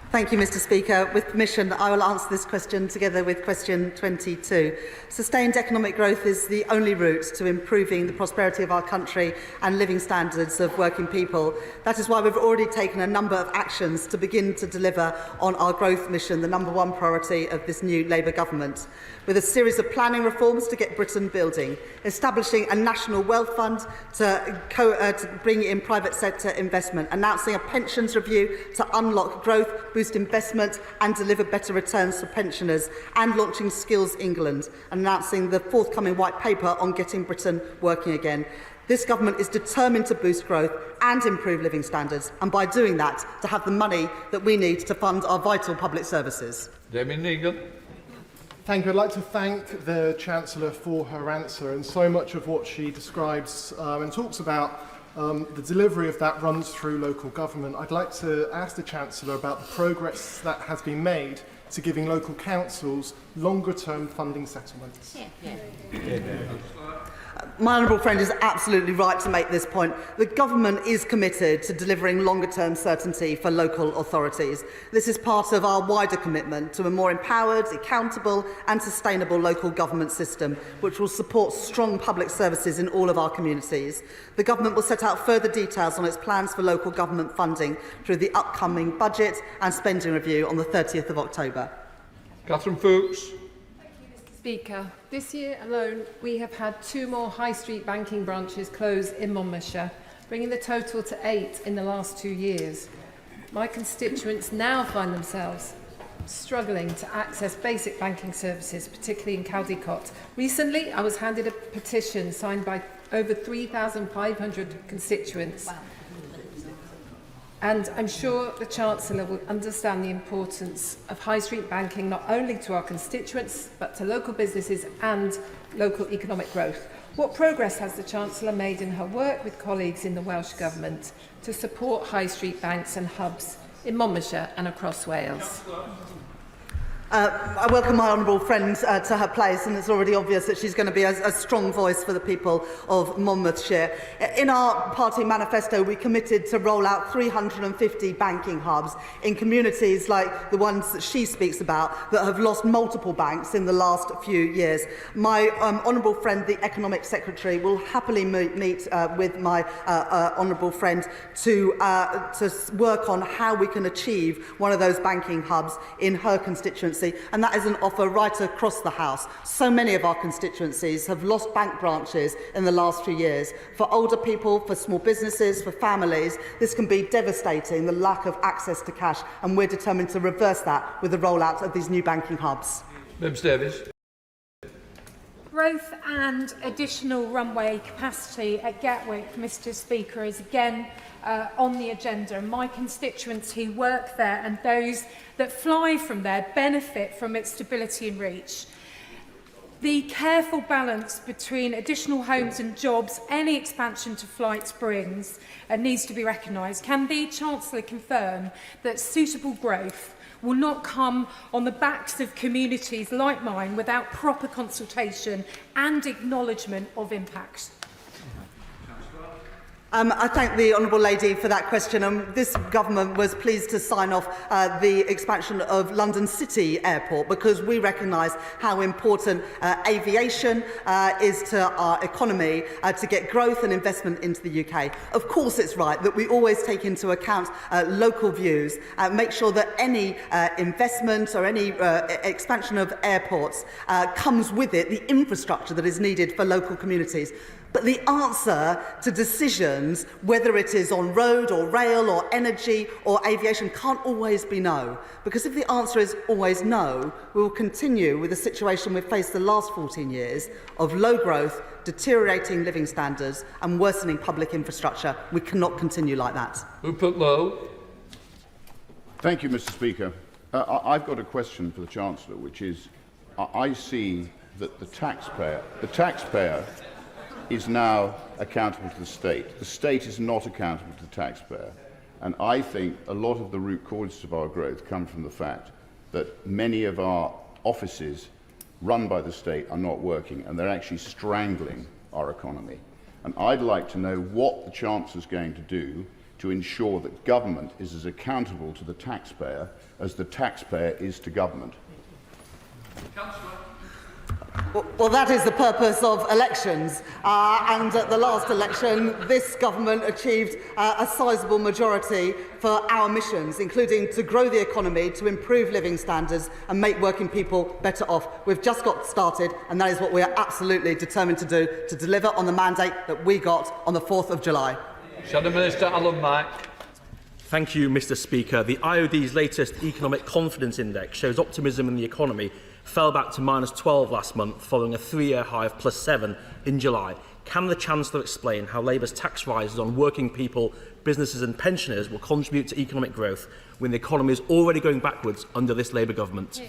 Thank you, Mr. Speaker. With permission, I will answer this question together with question 22. Sustained economic growth is the only route to improving the prosperity of our country and living standards of working people. That is why we've already taken a number of actions to begin to deliver on our growth mission, the number one priority of this new Labour government, with a series of planning reforms to get Britain building, establishing a national wealth fund to bring in private sector investment, announcing a pensions review to unlock growth, boost investment and deliver better returns for pensioners, and launching Skills England, announcing the forthcoming white paper on getting Britain working again. This government is determined to boost growth and improve living standards, and by doing that, to have the money that we need to fund our vital public services. Damien Egan. Thank you. I'd like to thank the Chancellor for her answer, and so much of what she describes and talks about the delivery of that runs through local government. I'd like to ask the Chancellor about the progress that has been made to giving local councils longer-term funding settlements. My honourable friend is absolutely right to make this point. The government is committed to delivering longer-term certainty for local authorities. This is part of our wider commitment to a more empowered, accountable and sustainable local government system, which will support strong public services in all of our communities. The government will set out further details on its plans for local government funding through the upcoming budget and spending review on the 30th of October. Catherine Fuchs. Speaker, this year alone we have had 2 more high street banking branches close in Monmouthshire, bringing the total to 8 in the last 2 years. My constituents now find themselves struggling to access basic banking services, particularly in Caldicot. Recently, I was handed a petition signed by over 3,500 constituents. Wow. And I'm sure the Chancellor will understand the importance of high street banking not only to our constituents but to local businesses and local economic growth. What progress has the Chancellor made in her work with colleagues in the Welsh Government to support high street banks and hubs in Monmouthshire and across Wales? I welcome my honourable friend to her place, and it's already obvious that she's going to be a strong voice for the people of Monmouthshire. In our party manifesto, we committed to roll out 350 banking hubs in communities like the ones that she speaks about that have lost multiple banks in the last few years. My honourable friend, the Economic Secretary, will happily meet with my honourable friend to work on how we can achieve one of those banking hubs in her constituency. And that is an offer right across the House. So many of our constituencies have lost bank branches in the last few years. For older people, for small businesses, for families, this can be devastating, the lack of access to cash, and we're determined to reverse that with the rollout of these new banking hubs. Members Davies. Growth and additional runway capacity at Gatwick, Mr Speaker, is again on the agenda. My constituents who work there and those that fly from there benefit from its stability and reach. The careful balance between additional homes and jobs any expansion to flights brings needs to be recognised. Can the Chancellor confirm that suitable growth will not come on the backs of communities like mine without proper consultation and acknowledgement of impacts? I thank the Honourable Lady for that question. This government was pleased to sign off the expansion of London City Airport because we recognise how important aviation is to our economy to get growth and investment into the UK. Of course, it's right that we always take into account local views, make sure that any investment or any expansion of airports comes with it the infrastructure that is needed for local communities. But the answer to decisions, whether it is on road or rail or energy or aviation, can't always be no. Because if the answer is always no, we will continue with the situation we've faced the last 14 years of low growth, deteriorating living standards and worsening public infrastructure. We cannot continue like that. Rupert Lowe. Thank you, Mr Speaker. I've got a question for the Chancellor, which is, I see that the taxpayer is now accountable to the state. The state is not accountable to the taxpayer. And I think a lot of the root causes of our growth come from the fact that many of our offices run by the state are not working and they're actually strangling our economy. And I'd like to know what the Chancellor is going to do to ensure that government is as accountable to the taxpayer as the taxpayer is to government. Councillor. Well, that is the purpose of elections. And at the last election, this government achieved a sizable majority for our missions, including to grow the economy, to improve living standards and make working people better off. We've just got started, and that is what we are absolutely determined to do, to deliver on the mandate that we got on the 4th of July. Shadow Minister Alan Mack. Thank you, Mr Speaker. The IOD's latest Economic Confidence Index shows optimism in the economy fell back to -12 last month following a 3-year high of +7 in July. Can the Chancellor explain how Labour's tax rises on working people, businesses and pensioners will contribute to economic growth when the economy is already going backwards under this Labour government?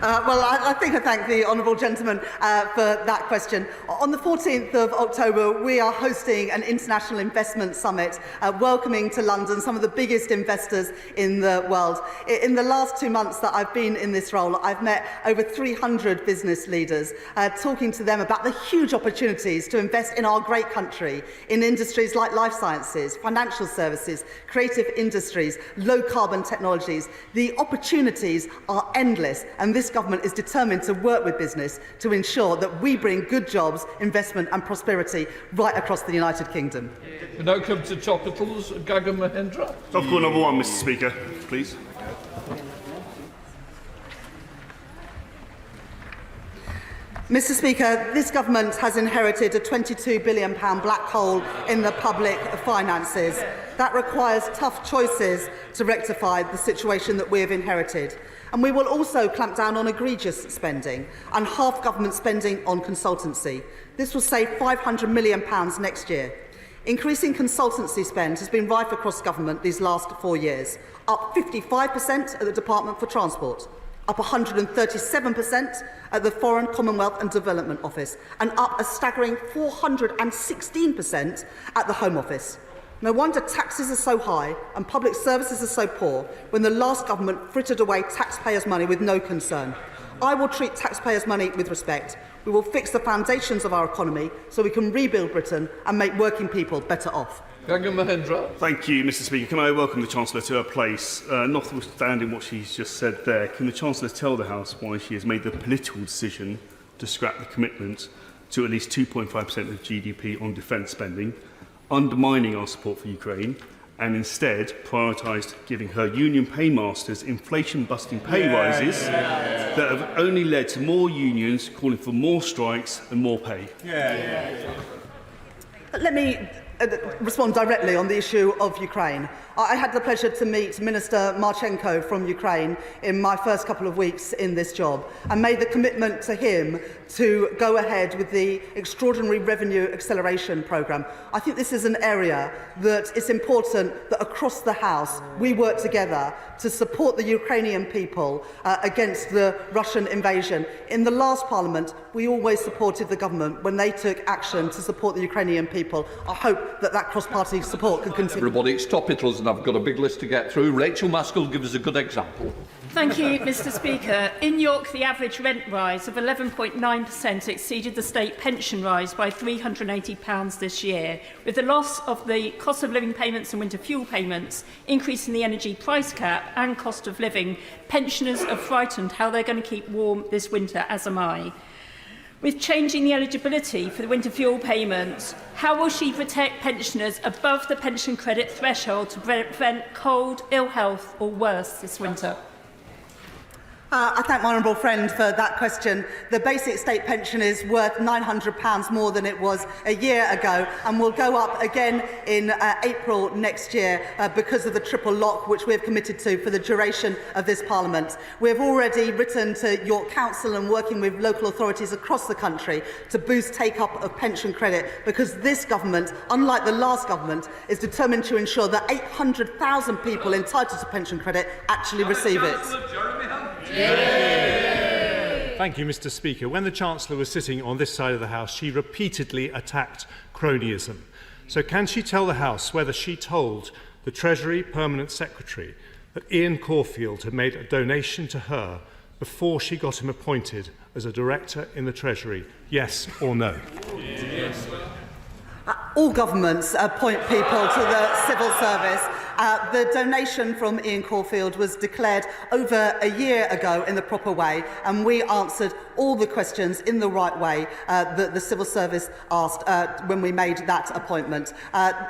Well, I think I thank the honourable gentleman for that question. On the 14th of October, we are hosting an international investment summit, welcoming to London some of the biggest investors in the world. In the last 2 months that I've been in this role, I've met over 300 business leaders, talking to them about the huge opportunities to invest in our great country, in industries like life sciences, financial services, creative industries, low carbon technologies. The opportunities are endless, and this government is determined to work with business to ensure that we bring good jobs, investment and prosperity right across the United Kingdom. We now come to topicals. Gagan Mahendra. Topical number 1, Mr Speaker, please. Mr Speaker, this government has inherited a £22 billion black hole in the public finances. That requires tough choices to rectify the situation that we have inherited. And we will also clamp down on egregious spending and half government spending on consultancy. This will save £500 million next year. Increasing consultancy spend has been rife across government these last 4 years, up 55% at the Department for Transport, up 137% at the Foreign, Commonwealth and Development Office, and up a staggering 416% at the Home Office. No wonder taxes are so high and public services are so poor when the last government frittered away taxpayers' money with no concern. I will treat taxpayers' money with respect. We will fix the foundations of our economy so we can rebuild Britain and make working people better off. Thank you, Mr. Speaker. Can I welcome the Chancellor to her place? Notwithstanding what she's just said there, can the Chancellor tell the House why she has made the political decision to scrap the commitment to at least 2.5% of GDP on defence spending, undermining our support for Ukraine, and instead prioritised giving her union paymasters inflation-busting pay rises that have only led to more unions calling for more strikes and more pay? Let me respond directly on the issue of Ukraine. I had the pleasure to meet Minister Marchenko from Ukraine in my first couple of weeks in this job and made the commitment to him to go ahead with the Extraordinary Revenue Acceleration Programme. I think this is an area that it's important that across the House we work together to support the Ukrainian people against the Russian invasion. In the last Parliament, we always supported the government when they took action to support the Ukrainian people. I hope that that cross-party support can continue. Everybody, stop it, and I've got a big list to get through. Rachel Maskell will give us a good example. Thank you, Mr. Speaker. In York, the average rent rise of 11.9% exceeded the state pension rise by £380 this year. With the loss of the cost of living payments and winter fuel payments, increase in the energy price cap and cost of living, pensioners are frightened how they're going to keep warm this winter, as am I. With changing the eligibility for the winter fuel payments, how will she protect pensioners above the pension credit threshold to prevent cold, ill health or worse this winter? I thank my honourable friend for that question. The basic state pension is worth £900 more than it was a year ago and will go up again in April next year because of the triple lock which we have committed to for the duration of this Parliament. We have already written to York Council and working with local authorities across the country to boost take-up of pension credit because this government, unlike the last government, is determined to ensure that 800,000 people entitled to pension credit actually receive it. Thank you, Mr. Speaker. When the Chancellor was sitting on this side of the House, she repeatedly attacked cronyism. So can she tell the House whether she told the Treasury Permanent Secretary that Ian Caulfield had made a donation to her before she got him appointed as a director in the Treasury? Yes or no? Yes. All governments appoint people to the civil service. The donation from Ian Caulfield was declared over a year ago in the proper way, and we answered all the questions in the right way that the civil service asked when we made that appointment.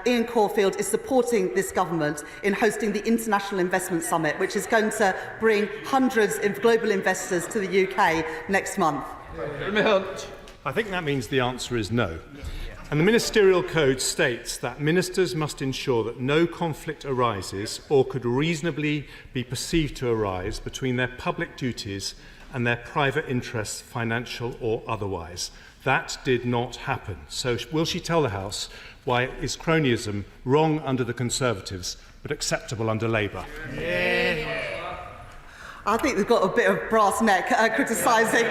Ian Caulfield is supporting this government in hosting the International Investment Summit, which is going to bring hundreds of global investors to the UK next month. I think that means the answer is no. And the Ministerial Code states that ministers must ensure that no conflict arises or could reasonably be perceived to arise between their public duties and their private interests, financial or otherwise. That did not happen. So will she tell the House why is cronyism wrong under the Conservatives but acceptable under Labour? I think they've got a bit of brass neck criticising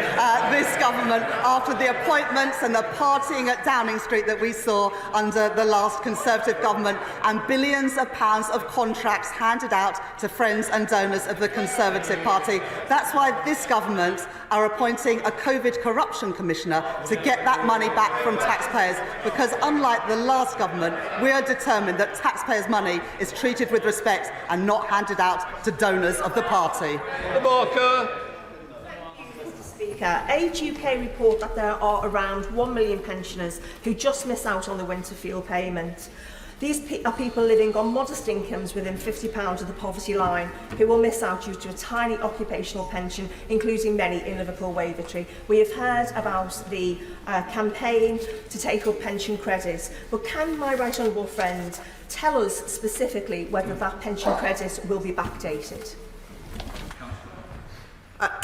this government after the appointments and the partying at Downing Street that we saw under the last Conservative government and billions of pounds of contracts handed out to friends and donors of the Conservative Party. That's why this government are appointing a COVID corruption commissioner to get that money back from taxpayers, because unlike the last government, we are determined that taxpayers' money is treated with respect and not handed out to donors of the party. Mr. Speaker, Age UK report that there are around 1 million pensioners who just miss out on the winter fuel payment. These are people living on modest incomes within £50 of the poverty line who will miss out due to a tiny occupational pension, including many in Liverpool Wavertree. We have heard about the campaign to take up pension credits, but can my right honourable friend tell us specifically whether that pension credit will be backdated?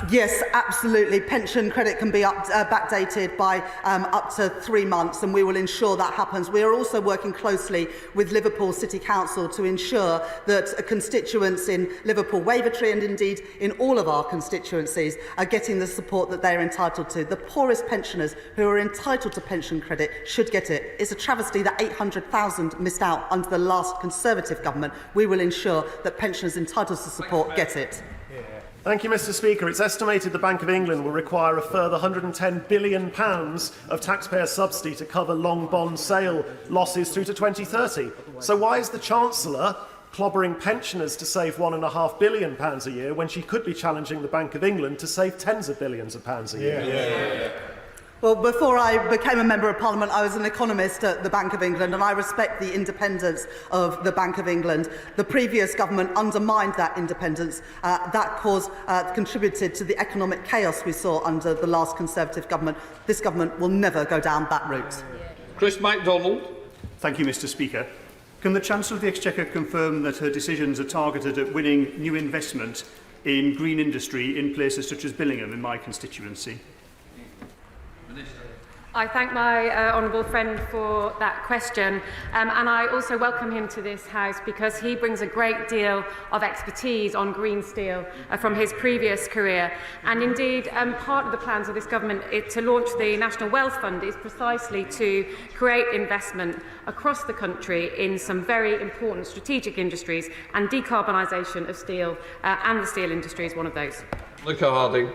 Yes, absolutely. Pension credit can be backdated by up to 3 months, and we will ensure that happens. We are also working closely with Liverpool City Council to ensure that constituents in Liverpool, Wavertree, and indeed in all of our constituencies are getting the support that they are entitled to. The poorest pensioners who are entitled to pension credit should get it. It's a travesty that 800,000 missed out under the last Conservative government. We will ensure that pensioners entitled to support get it. Thank you, Mr. Speaker. It's estimated the Bank of England will require a further £110 billion of taxpayer subsidy to cover long bond sale losses through to 2030. So why is the Chancellor clobbering pensioners to save £1.5 billion a year when she could be challenging the Bank of England to save tens of billions of pounds a year? Well, before I became a Member of Parliament, I was an economist at the Bank of England, and I respect the independence of the Bank of England. The previous government undermined that independence. That contributed to the economic chaos we saw under the last Conservative government. This government will never go down that route. Chris MacDonald. Thank you, Mr. Speaker. Can the Chancellor of the Exchequer confirm that her decisions are targeted at winning new investment in green industry in places such as Billingham in my constituency? I thank my honourable friend for that question, and I also welcome him to this House because he brings a great deal of expertise on green steel from his previous career. And indeed, part of the plans of this government to launch the National Wealth Fund is precisely to create investment across the country in some very important strategic industries, and decarbonisation of steel and the steel industry is one of those. Nicola Harding.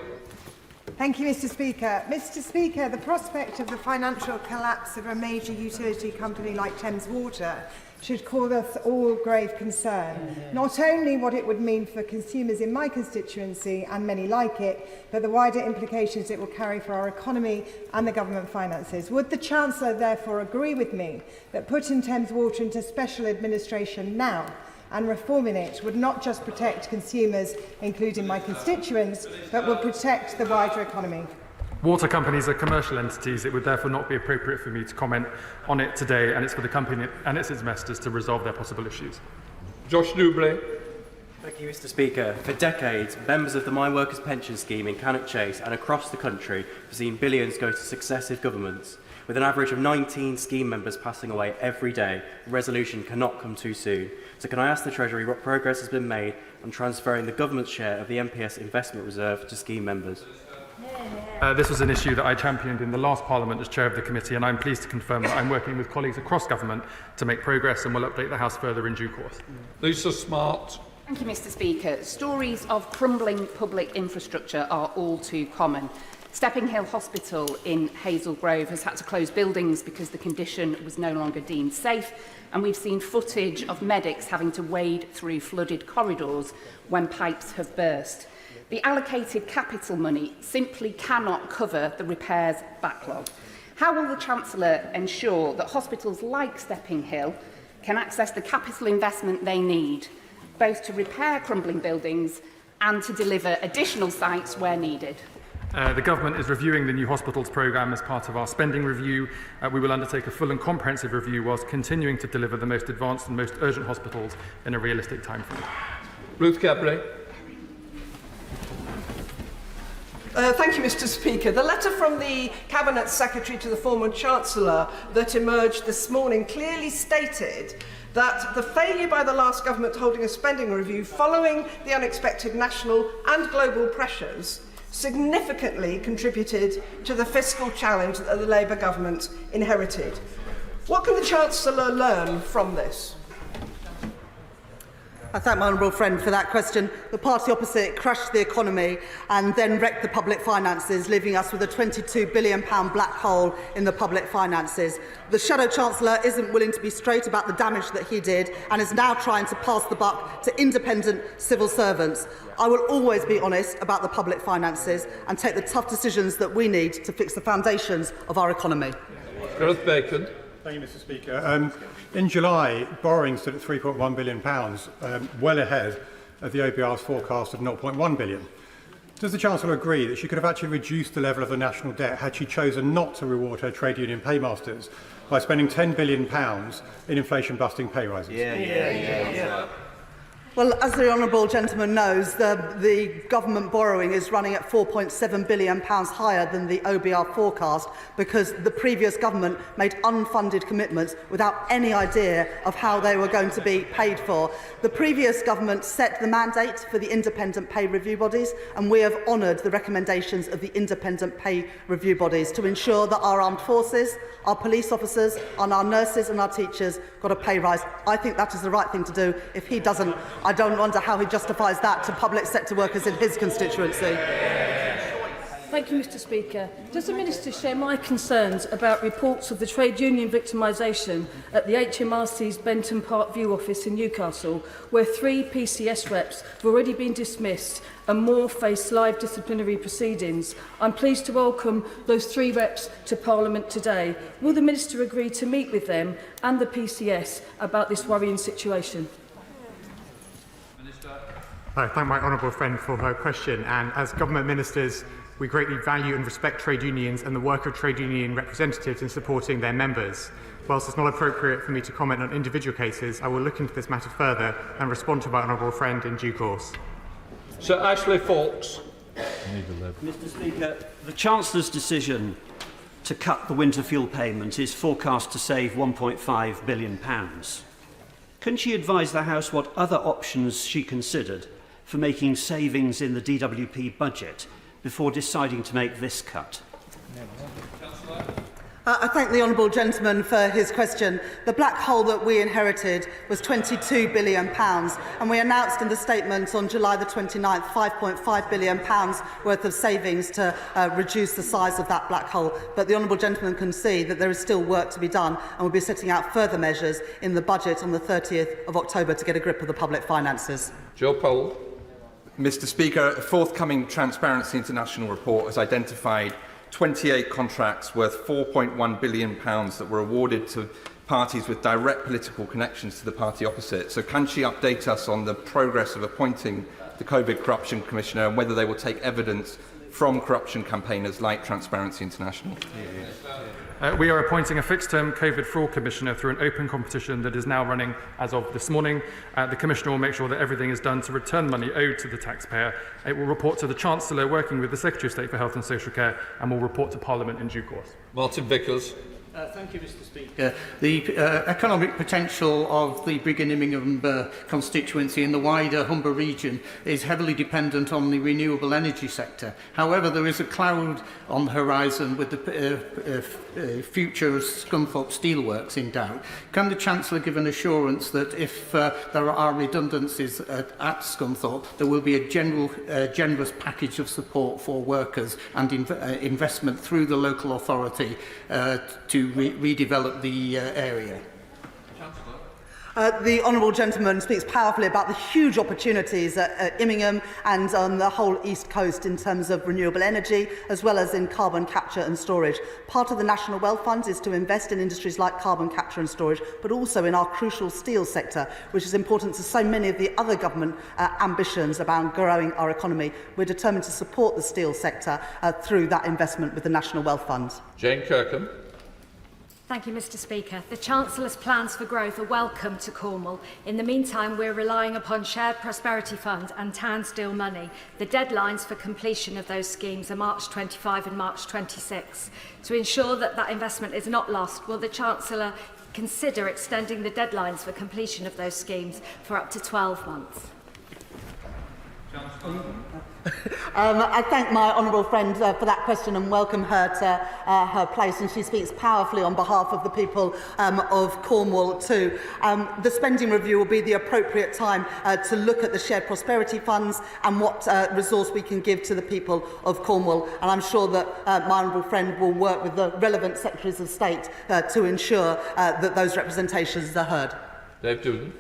Thank you, Mr. Speaker. Mr. Speaker, the prospect of the financial collapse of a major utility company like Thames Water should cause us all grave concern. Not only what it would mean for consumers in my constituency and many like it, but the wider implications it will carry for our economy and the government finances. Would the Chancellor therefore agree with me that putting Thames Water into special administration now and reforming it would not just protect consumers, including my constituents, but would protect the wider economy? Water companies are commercial entities. It would therefore not be appropriate for me to comment on it today, and it's for the company and its investors to resolve their possible issues. Josh Newbley. Thank you, Mr. Speaker. For decades, members of the Mine Workers Pension Scheme in Cannock Chase and across the country have seen billions go to successive governments. With an average of 19 scheme members passing away every day, the resolution cannot come too soon. So can I ask the Treasury what progress has been made on transferring the government's share of the MPS investment reserve to scheme members? This was an issue that I championed in the last Parliament as Chair of the Committee, and I'm pleased to confirm that I'm working with colleagues across government to make progress and will update the House further in due course. Lisa Smart. Thank you, Mr. Speaker. Stories of crumbling public infrastructure are all too common. Stepping Hill Hospital in Hazel Grove has had to close buildings because the condition was no longer deemed safe, and we've seen footage of medics having to wade through flooded corridors when pipes have burst. The allocated capital money simply cannot cover the repairs backlog. How will the Chancellor ensure that hospitals like Stepping Hill can access the capital investment they need, both to repair crumbling buildings and to deliver additional sites where needed? The Government is reviewing the new hospitals programme as part of our spending review. We will undertake a full and comprehensive review whilst continuing to deliver the most advanced and most urgent hospitals in a realistic timeframe. Ruth Cabré. Thank you, Mr. Speaker. The letter from the Cabinet Secretary to the former Chancellor that emerged this morning clearly stated that the failure by the last government holding a spending review following the unexpected national and global pressures significantly contributed to the fiscal challenge that the Labour government inherited. What can the Chancellor learn from this? I thank my honourable friend for that question. The party opposite crushed the economy and then wrecked the public finances, leaving us with a £22 billion black hole in the public finances. The Shadow Chancellor isn't willing to be straight about the damage that he did and is now trying to pass the buck to independent civil servants. I will always be honest about the public finances and take the tough decisions that we need to fix the foundations of our economy. Gareth Bacon. Thank you, Mr. Speaker. In July, borrowing stood at £3.1 billion, well ahead of the OBR's forecast of £0.1 billion. Does the Chancellor agree that she could have actually reduced the level of the national debt had she chosen not to reward her trade union paymasters by spending £10 billion in inflation-busting pay rises? Well, as the honourable gentleman knows, the government borrowing is running at £4.7 billion higher than the OBR forecast because the previous government made unfunded commitments without any idea of how they were going to be paid for. The previous government set the mandate for the independent pay review bodies, and we have honoured the recommendations of the independent pay review bodies to ensure that our armed forces, our police officers, and our nurses and our teachers got a pay rise. I think that is the right thing to do. If he doesn't, I don't wonder how he justifies that to public sector workers in his constituency. Thank you, Mr Speaker. Does the Minister share my concerns about reports of the trade union victimisation at the HMRC's Benton Park View office in Newcastle, where 3 PCS reps have already been dismissed and more face live disciplinary proceedings? I'm pleased to welcome those 3 reps to Parliament today. Will the Minister agree to meet with them and the PCS about this worrying situation? I thank my honourable friend for her question, and as government ministers, we greatly value and respect trade unions and the work of trade union representatives in supporting their members. Whilst it's not appropriate for me to comment on individual cases, I will look into this matter further and respond to my honourable friend in due course. Sir Ashley Fox. Mr Speaker, the Chancellor's decision to cut the winter fuel payment is forecast to save £1.5 billion. Can she advise the House what other options she considered for making savings in the DWP budget before deciding to make this cut? I thank the honourable gentleman for his question. The black hole that we inherited was £22 billion, and we announced in the statement on July the 29th £5.5 billion worth of savings to reduce the size of that black hole. But the honourable gentleman can see that there is still work to be done, and we'll be setting out further measures in the budget on the 30th of October to get a grip of the public finances. Joe Powell. Mr Speaker, a forthcoming Transparency International report has identified 28 contracts worth £4.1 billion that were awarded to parties with direct political connections to the party opposite. So can she update us on the progress of appointing the COVID Corruption Commissioner and whether they will take evidence from corruption campaigners like Transparency International? We are appointing a fixed-term COVID fraud commissioner through an open competition that is now running as of this morning. The commissioner will make sure that everything is done to return money owed to the taxpayer. It will report to the Chancellor, working with the Secretary of State for Health and Social Care, and will report to Parliament in due course. Martin Vickers. Thank you, Mr Speaker. The economic potential of the Brigham and Humber constituency in the wider Humber region is heavily dependent on the renewable energy sector. However, there is a cloud on the horizon with the future of Scunthorpe Steelworks in doubt. Can the Chancellor give an assurance that if there are redundancies at Scunthorpe, there will be a generous package of support for workers and investment through the local authority to redevelop the area? The honourable gentleman speaks powerfully about the huge opportunities at Immingham and on the whole East Coast in terms of renewable energy, as well as in carbon capture and storage. Part of the National Wealth Fund is to invest in industries like carbon capture and storage, but also in our crucial steel sector, which is important to so many of the other government ambitions about growing our economy. We're determined to support the steel sector through that investment with the National Wealth Fund. Jane Kirkham. Thank you, Mr Speaker. The Chancellor's plans for growth are welcome to Cornwall. In the meantime, we're relying upon Shared Prosperity Fund and Town Steel money. The deadlines for completion of those schemes are March 25 and March 26. To ensure that that investment is not lost, will the Chancellor consider extending the deadlines for completion of those schemes for up to 12 months? I thank my honourable friend for that question and welcome her to her place, and she speaks powerfully on behalf of the people of Cornwall too. The spending review will be the appropriate time to look at the shared prosperity funds and what resource we can give to the people of Cornwall, and I'm sure that my honourable friend will work with the relevant Secretaries of State to ensure that those representations are heard. Dave Doonan.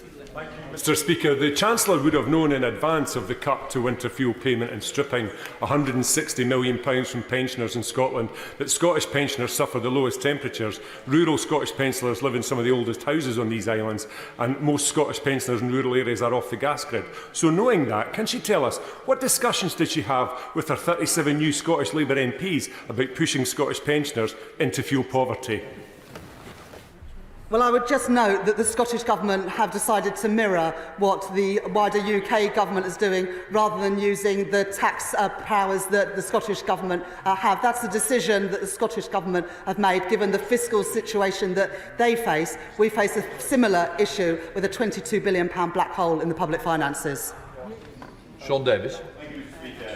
Mr Speaker, the Chancellor would have known in advance of the cut to winter fuel payment and stripping £160 million from pensioners in Scotland that Scottish pensioners suffer the lowest temperatures. Rural Scottish pensioners live in some of the oldest houses on these islands, and most Scottish pensioners in rural areas are off the gas grid. So knowing that, can she tell us what discussions did she have with her 37 new Scottish Labour MPs about pushing Scottish pensioners into fuel poverty? Well, I would just note that the Scottish Government have decided to mirror what the wider UK Government is doing rather than using the tax powers that the Scottish Government have. That's the decision that the Scottish Government have made, given the fiscal situation that they face. We face a similar issue with a £22 billion black hole in the public finances. Sean Davis.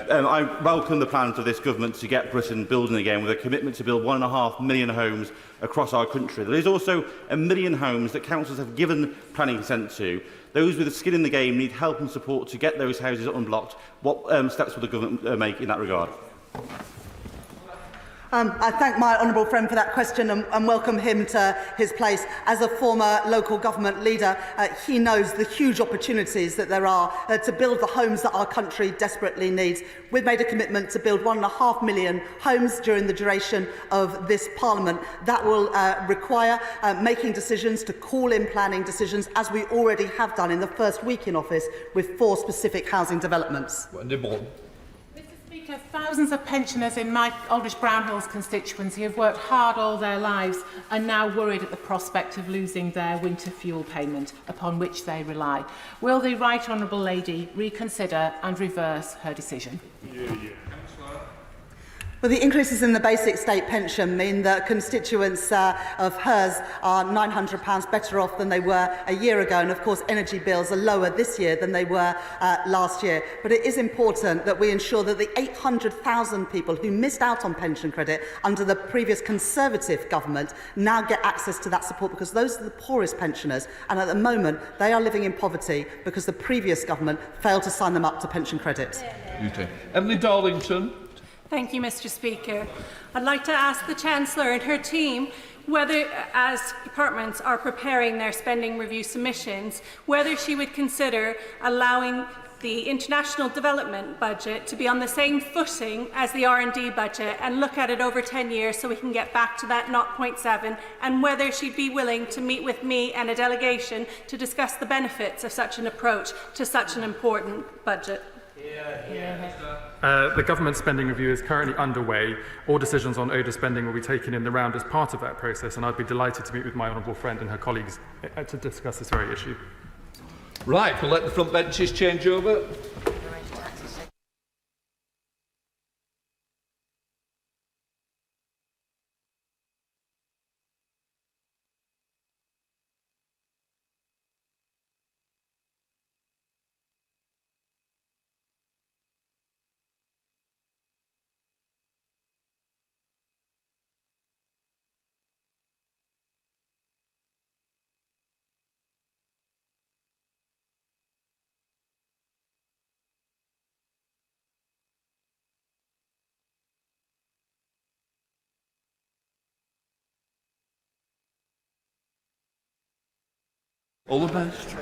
I welcome the plans of this government to get Britain building again, with a commitment to build 1.5 million homes across our country. There is also 1 million homes that councils have given planning consent to. Those with skin in the game need help and support to get those houses unblocked. What steps will the government make in that regard? I thank my honourable friend for that question and welcome him to his place. As a former local government leader, he knows the huge opportunities that there are to build the homes that our country desperately needs. We've made a commitment to build 1.5 million homes during the duration of this Parliament. That will require making decisions to call in planning decisions, as we already have done in the first week in office with 4 specific housing developments. Thousands of pensioners in my Aldridge Brownhills constituency have worked hard all their lives and now worried at the prospect of losing their winter fuel payment upon which they rely. Will the Right Honourable Lady reconsider and reverse her decision? Well, the increases in the basic state pension mean that constituents of hers are £900 better off than they were a year ago. And of course, energy bills are lower this year than they were last year. But it is important that we ensure that the 800,000 people who missed out on pension credit under the previous Conservative government now get access to that support, because those are the poorest pensioners. And at the moment, they are living in poverty because the previous government failed to sign them up to pension credit. Emily Darlington. Thank you, Mr. Speaker. I'd like to ask the Chancellor and her team whether, as departments are preparing their spending review submissions, whether she would consider allowing the international development budget to be on the same footing as the R&D budget and look at it over 10 years so we can get back to that 0.7, and whether she'd be willing to meet with me and a delegation to discuss the benefits of such an approach to such an important budget. The government spending review is currently underway. All decisions on ODA spending will be taken in the round as part of that process, and I'd be delighted to meet with my honourable friend and her colleagues to discuss this very issue. Right, we'll let the front benches change over. All the best.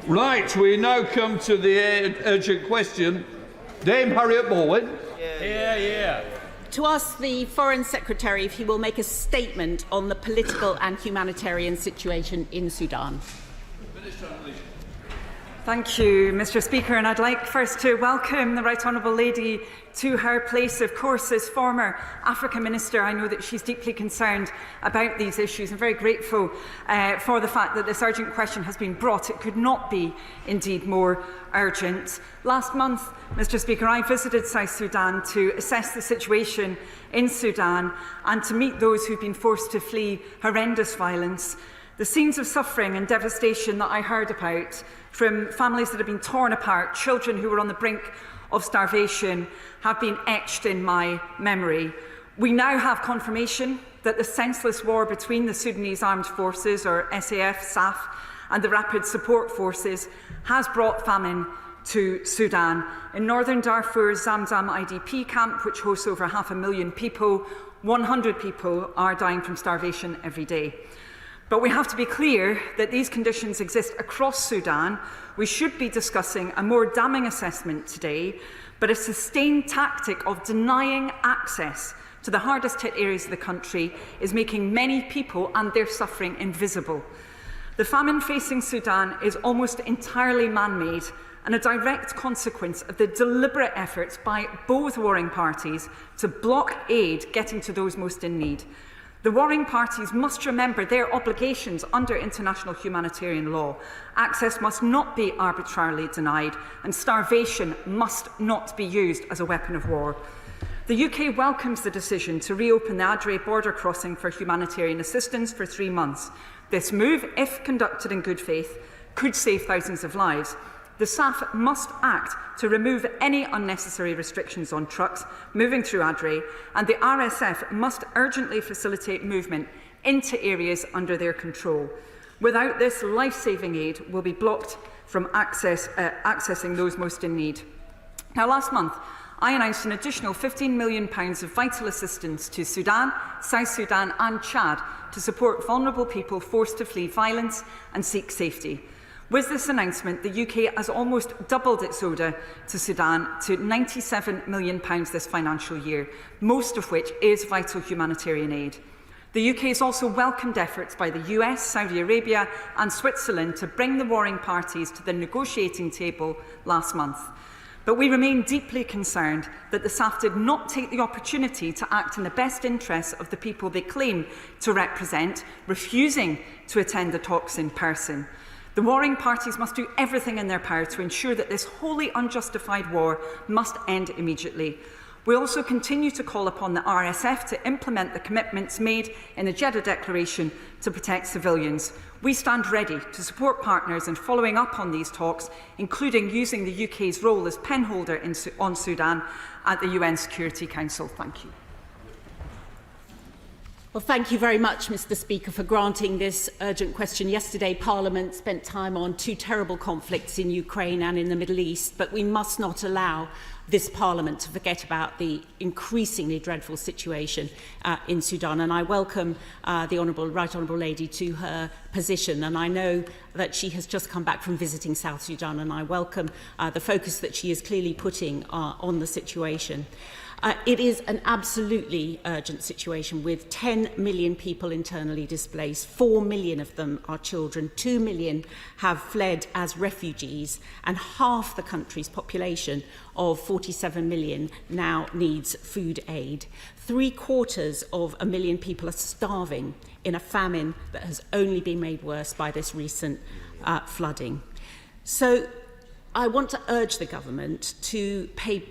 Right, we now come to the urgent question. Dame Harriet Baldwin. To ask the Foreign Secretary if he will make a statement on the political and humanitarian situation in Sudan. Thank you, Mr. Speaker, and I'd like first to welcome the Right Honourable Lady to her place. Of course, as former Africa Minister, I know that she's deeply concerned about these issues. I'm very grateful for the fact that this urgent question has been brought. It could not be, indeed, more urgent. Last month, Mr. Speaker, I visited South Sudan to assess the situation in Sudan and to meet those who've been forced to flee horrendous violence. The scenes of suffering and devastation that I heard about, from families that have been torn apart, children who were on the brink of starvation, have been etched in my memory. We now have confirmation that the senseless war between the Sudanese Armed Forces, or SAF, SAF, and the Rapid Support Forces has brought famine to Sudan. In northern Darfur's Zamzam IDP camp, which hosts over 500,000 people, 100 people are dying from starvation every day. But we have to be clear that these conditions exist across Sudan. We should be discussing a more damning assessment today, but a sustained tactic of denying access to the hardest hit areas of the country is making many people and their suffering invisible. The famine facing Sudan is almost entirely man-made and a direct consequence of the deliberate efforts by both warring parties to block aid getting to those most in need. The warring parties must remember their obligations under international humanitarian law. Access must not be arbitrarily denied, and starvation must not be used as a weapon of war. The UK welcomes the decision to reopen the Adre border crossing for humanitarian assistance for 3 months. This move, if conducted in good faith, could save thousands of lives. The SAF must act to remove any unnecessary restrictions on trucks moving through Adre, and the RSF must urgently facilitate movement into areas under their control. Without this, life-saving aid will be blocked from accessing those most in need. Now, last month, I announced an additional £15 million of vital assistance to Sudan, South Sudan and Chad to support vulnerable people forced to flee violence and seek safety. With this announcement, the UK has almost doubled its ODA to Sudan to £97 million this financial year, most of which is vital humanitarian aid. The UK has also welcomed efforts by the US, Saudi Arabia and Switzerland to bring the warring parties to the negotiating table last month. But we remain deeply concerned that the SAF did not take the opportunity to act in the best interests of the people they claim to represent, refusing to attend the talks in person. The warring parties must do everything in their power to ensure that this wholly unjustified war must end immediately. We also continue to call upon the RSF to implement the commitments made in the Jeddah Declaration to protect civilians. We stand ready to support partners in following up on these talks, including using the UK's role as penholder on Sudan at the UN Security Council. Thank you. Well, thank you very much, Mr. Speaker, for granting this urgent question. Yesterday, Parliament spent time on 2 terrible conflicts in Ukraine and in the Middle East, but we must not allow this Parliament to forget about the increasingly dreadful situation in Sudan. And I welcome the Right Honourable Lady to her position. And I know that she has just come back from visiting South Sudan, and I welcome the focus that she is clearly putting on the situation. It is an absolutely urgent situation with 10 million people internally displaced. 4 million of them are children. 2 million have fled as refugees, and half the country's population of 47 million now needs food aid. 750,000 people are starving in a famine that has only been made worse by this recent flooding. So I want to urge the government to pay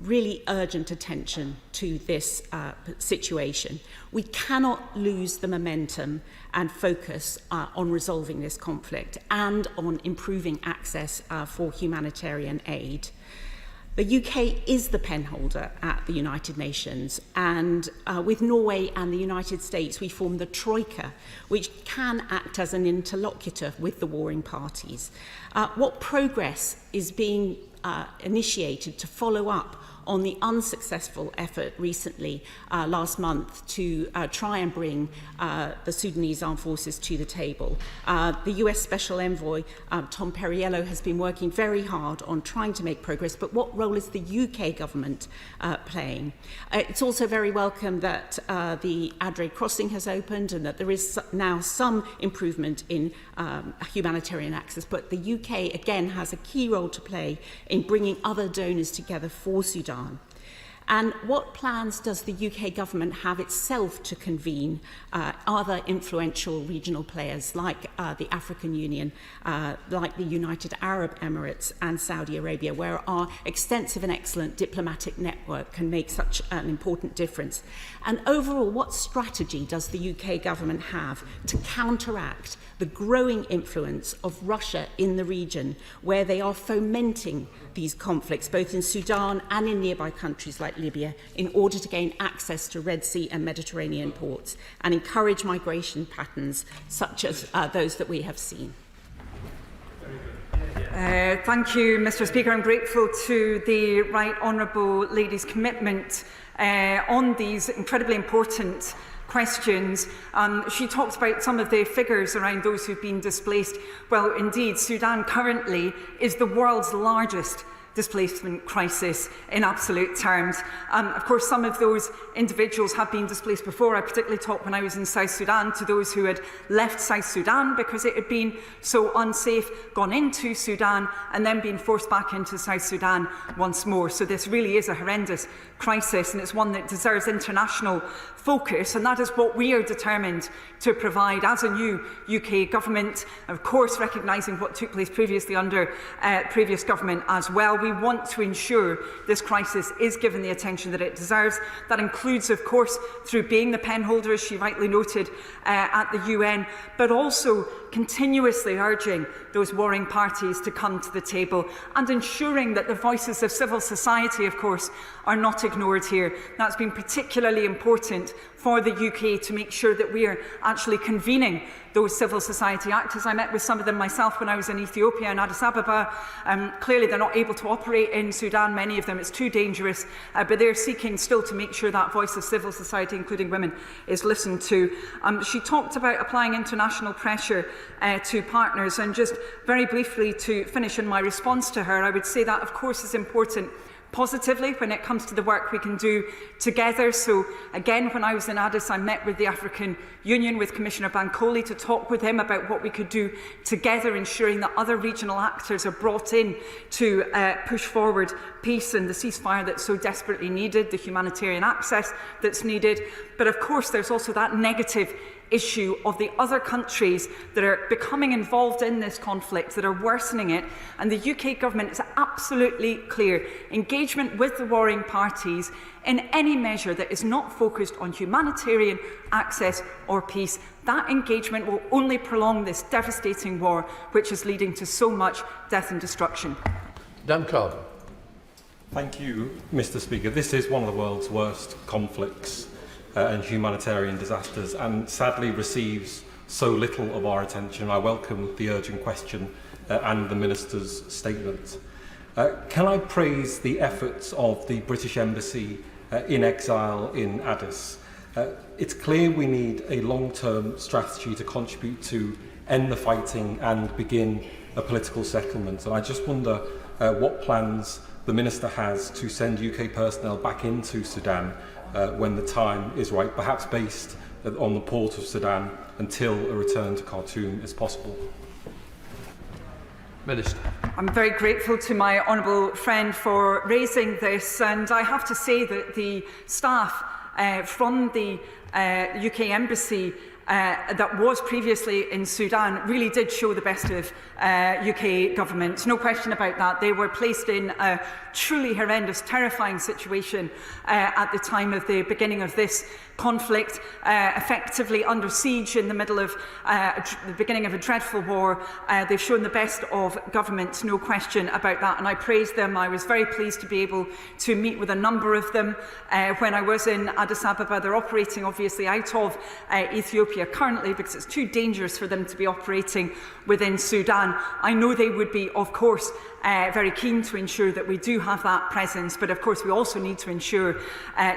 really urgent attention to this situation. We cannot lose the momentum and focus on resolving this conflict and on improving access for humanitarian aid. The UK is the penholder at the United Nations, and with Norway and the United States, we form the Troika, which can act as an interlocutor with the warring parties. What progress is being initiated to follow up on the unsuccessful effort recently last month to try and bring the Sudanese armed forces to the table? The US Special Envoy, Tom Perriello, has been working very hard on trying to make progress, but what role is the UK government playing? It's also very welcome that the Adre crossing has opened and that there is now some improvement in humanitarian access, but the UK again has a key role to play in bringing other donors together for Sudan. And what plans does the UK government have itself to convene other influential regional players like the African Union, like the United Arab Emirates and Saudi Arabia, where our extensive and excellent diplomatic network can make such an important difference? And overall, what strategy does the UK government have to counteract the growing influence of Russia in the region, where they are fomenting these conflicts, both in Sudan and in nearby countries like Libya, in order to gain access to Red Sea and Mediterranean ports and encourage migration patterns such as those that we have seen? Thank you, Mr. Speaker. I'm grateful to the Right Honourable Lady's commitment on these incredibly important questions. She talked about some of the figures around those who've been displaced. Well, indeed, Sudan currently is the world's largest displacement crisis in absolute terms. Of course, some of those individuals have been displaced before. I particularly talked when I was in South Sudan to those who had left South Sudan because it had been so unsafe, gone into Sudan and then been forced back into South Sudan once more. So this really is a horrendous crisis, and it's one that deserves international focus, and that is what we are determined to provide as a new UK government, of course recognising what took place previously under previous government as well. We want to ensure this crisis is given the attention that it deserves. That includes, of course, through being the penholder, as she rightly noted, at the UN, but also continuously urging those warring parties to come to the table and ensuring that the voices of civil society, of course, are not ignored here. That's been particularly important for the UK to make sure that we are actually convening those civil society actors. I met with some of them myself when I was in Ethiopia and Addis Ababa. Clearly they're not able to operate in Sudan, many of them. It's too dangerous, but they're seeking still to make sure that voice of civil society, including women, is listened to. She talked about applying international pressure to partners, and just very briefly to finish in my response to her, I would say that of course is important positively when it comes to the work we can do together. So again, when I was in Addis, I met with the African Union, with Commissioner Bankole, to talk with him about what we could do together, ensuring that other regional actors are brought in to push forward peace and the ceasefire that's so desperately needed, the humanitarian access that's needed. But of course, there's also that negative issue of the other countries that are becoming involved in this conflict, that are worsening it, and the UK government is absolutely clear. Engagement with the warring parties in any measure that is not focused on humanitarian access or peace, that engagement will only prolong this devastating war, which is leading to so much death and destruction. Dan Carver. Thank you, Mr. Speaker. This is one of the world's worst conflicts and humanitarian disasters, and sadly receives so little of our attention. I welcome the urgent question and the Minister's statement. Can I praise the efforts of the British Embassy in exile in Addis? It's clear we need a long-term strategy to contribute to end the fighting and begin a political settlement. And I just wonder what plans the Minister has to send UK personnel back into Sudan when the time is right, perhaps based on the port of Sudan, until a return to Khartoum is possible. Minister. I'm very grateful to my honourable friend for raising this, and I have to say that the staff from the UK Embassy that was previously in Sudan really did show the best of UK government. No question about that. They were placed in a truly horrendous, terrifying situation at the time of the beginning of this conflict, effectively under siege in the middle of the beginning of a dreadful war. They've shown the best of government, no question about that, and I praise them. I was very pleased to be able to meet with a number of them when I was in Addis Ababa. They're operating obviously out of Ethiopia currently because it's too dangerous for them to be operating within Sudan. I know they would be, of course, very keen to ensure that we do have that presence, but of course we also need to ensure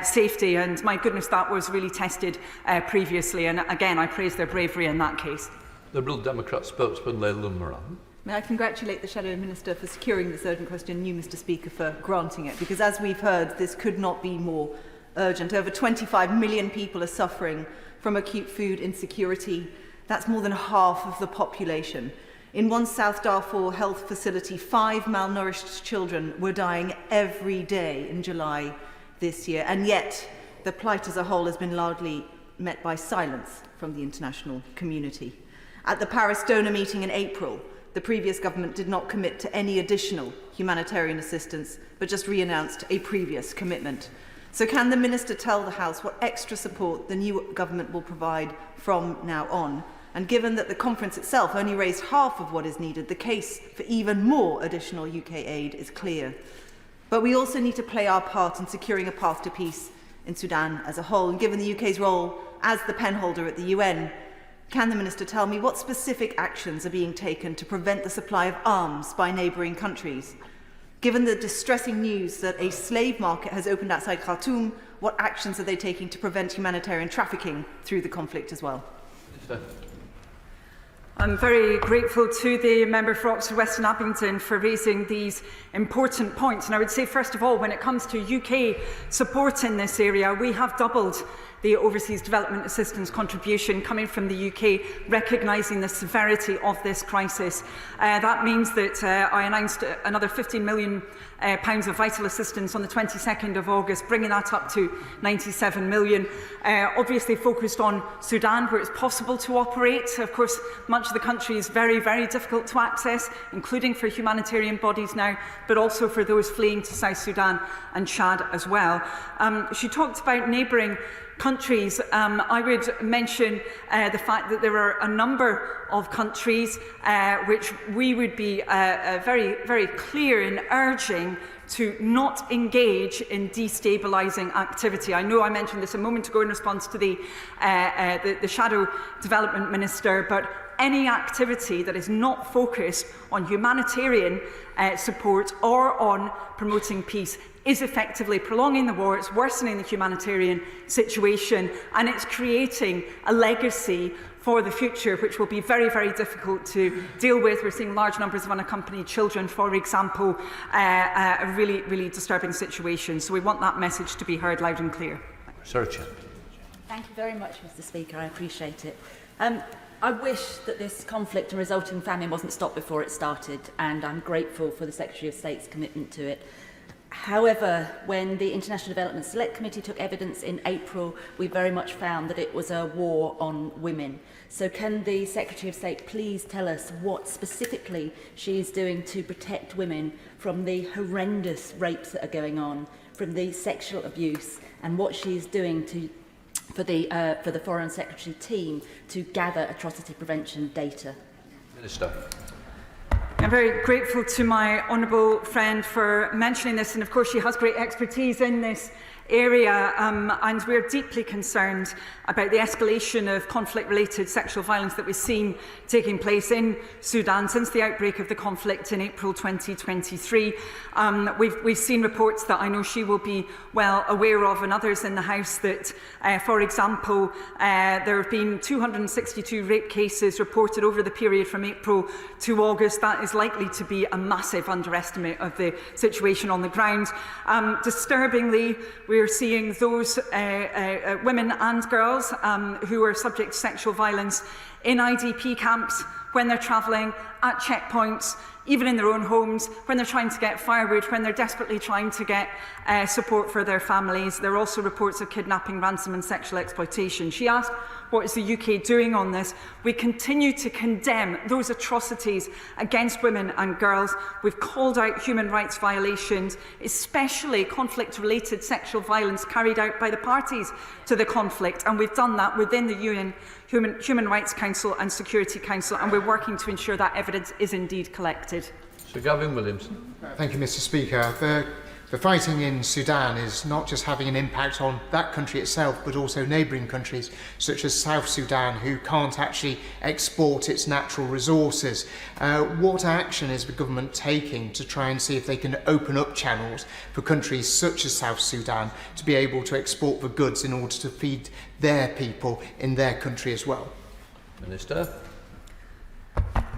safety, and my goodness, that was really tested previously, and again I praise their bravery in that case. Liberal Democrat spokesman Leila Moran. May I congratulate the Shadow Minister for securing this urgent question, and you, Mr. Speaker, for granting it, because as we've heard, this could not be more urgent. Over 25 million people are suffering from acute food insecurity. That's more than half of the population. In one South Darfur health facility, 5 malnourished children were dying every day in July this year, and yet the plight as a whole has been largely met by silence from the international community. At the Paris donor meeting in April, the previous government did not commit to any additional humanitarian assistance, but just re-announced a previous commitment. So can the Minister tell the House what extra support the new government will provide from now on? And given that the conference itself only raised half of what is needed, the case for even more additional UK aid is clear. But we also need to play our part in securing a path to peace in Sudan as a whole. And given the UK's role as the penholder at the UN, can the Minister tell me what specific actions are being taken to prevent the supply of arms by neighbouring countries? Given the distressing news that a slave market has opened outside Khartoum, what actions are they taking to prevent humanitarian trafficking through the conflict as well? I'm very grateful to the member for Oxford West and Abingdon for raising these important points. And I would say, first of all, when it comes to UK support in this area, we have doubled the Overseas Development Assistance contribution coming from the UK, recognising the severity of this crisis. That means that I announced another £15 million of vital assistance on the 22nd of August, bringing that up to 97 million. Obviously focused on Sudan, where it's possible to operate. Of course, much of the country is very, very difficult to access, including for humanitarian bodies now, but also for those fleeing to South Sudan and Chad as well. She talked about neighbouring countries. I would mention the fact that there are a number of countries which we would be very, very clear in urging to not engage in destabilising activity. I know I mentioned this a moment ago in response to the Shadow Development Minister, but any activity that is not focused on humanitarian support or on promoting peace is effectively prolonging the war, it's worsening the humanitarian situation, and it's creating a legacy for the future, which will be very, very difficult to deal with. We're seeing large numbers of unaccompanied children, for example, a really, really disturbing situation. So we want that message to be heard loud and clear. Thank you very much, Mr. Speaker. I appreciate it. I wish that this conflict and resulting famine wasn't stopped before it started, and I'm grateful for the Secretary of State's commitment to it. However, when the International Development Select Committee took evidence in April, we very much found that it was a war on women. So can the Secretary of State please tell us what specifically she is doing to protect women from the horrendous rapes that are going on, from the sexual abuse, and what she is doing for the Foreign Secretary team to gather atrocity prevention data? Minister. I'm very grateful to my honourable friend for mentioning this, and of course she has great expertise in this area, and we're deeply concerned about the escalation of conflict-related sexual violence that we've seen taking place in Sudan since the outbreak of the conflict in April 2023. We've seen reports that I know she will be well aware of, and others in the House, that, for example, there have been 262 rape cases reported over the period from April to August. That is likely to be a massive underestimate of the situation on the ground. Disturbingly, we are seeing those women and girls who are subject to sexual violence in IDP camps when they're travelling, at checkpoints, even in their own homes, when they're trying to get firewood, when they're desperately trying to get support for their families. There are also reports of kidnapping, ransom and sexual exploitation. She asked, what is the UK doing on this? We continue to condemn those atrocities against women and girls. We've called out human rights violations, especially conflict-related sexual violence carried out by the parties to the conflict, and we've done that within the UN Human Rights Council and Security Council, and we're working to ensure that evidence is indeed collected. Sir Gavin Williamson. Thank you, Mr. Speaker. The fighting in Sudan is not just having an impact on that country itself, but also neighbouring countries such as South Sudan, who can't actually export its natural resources. What action is the government taking to try and see if they can open up channels for countries such as South Sudan to be able to export the goods in order to feed their people in their country as well? Minister.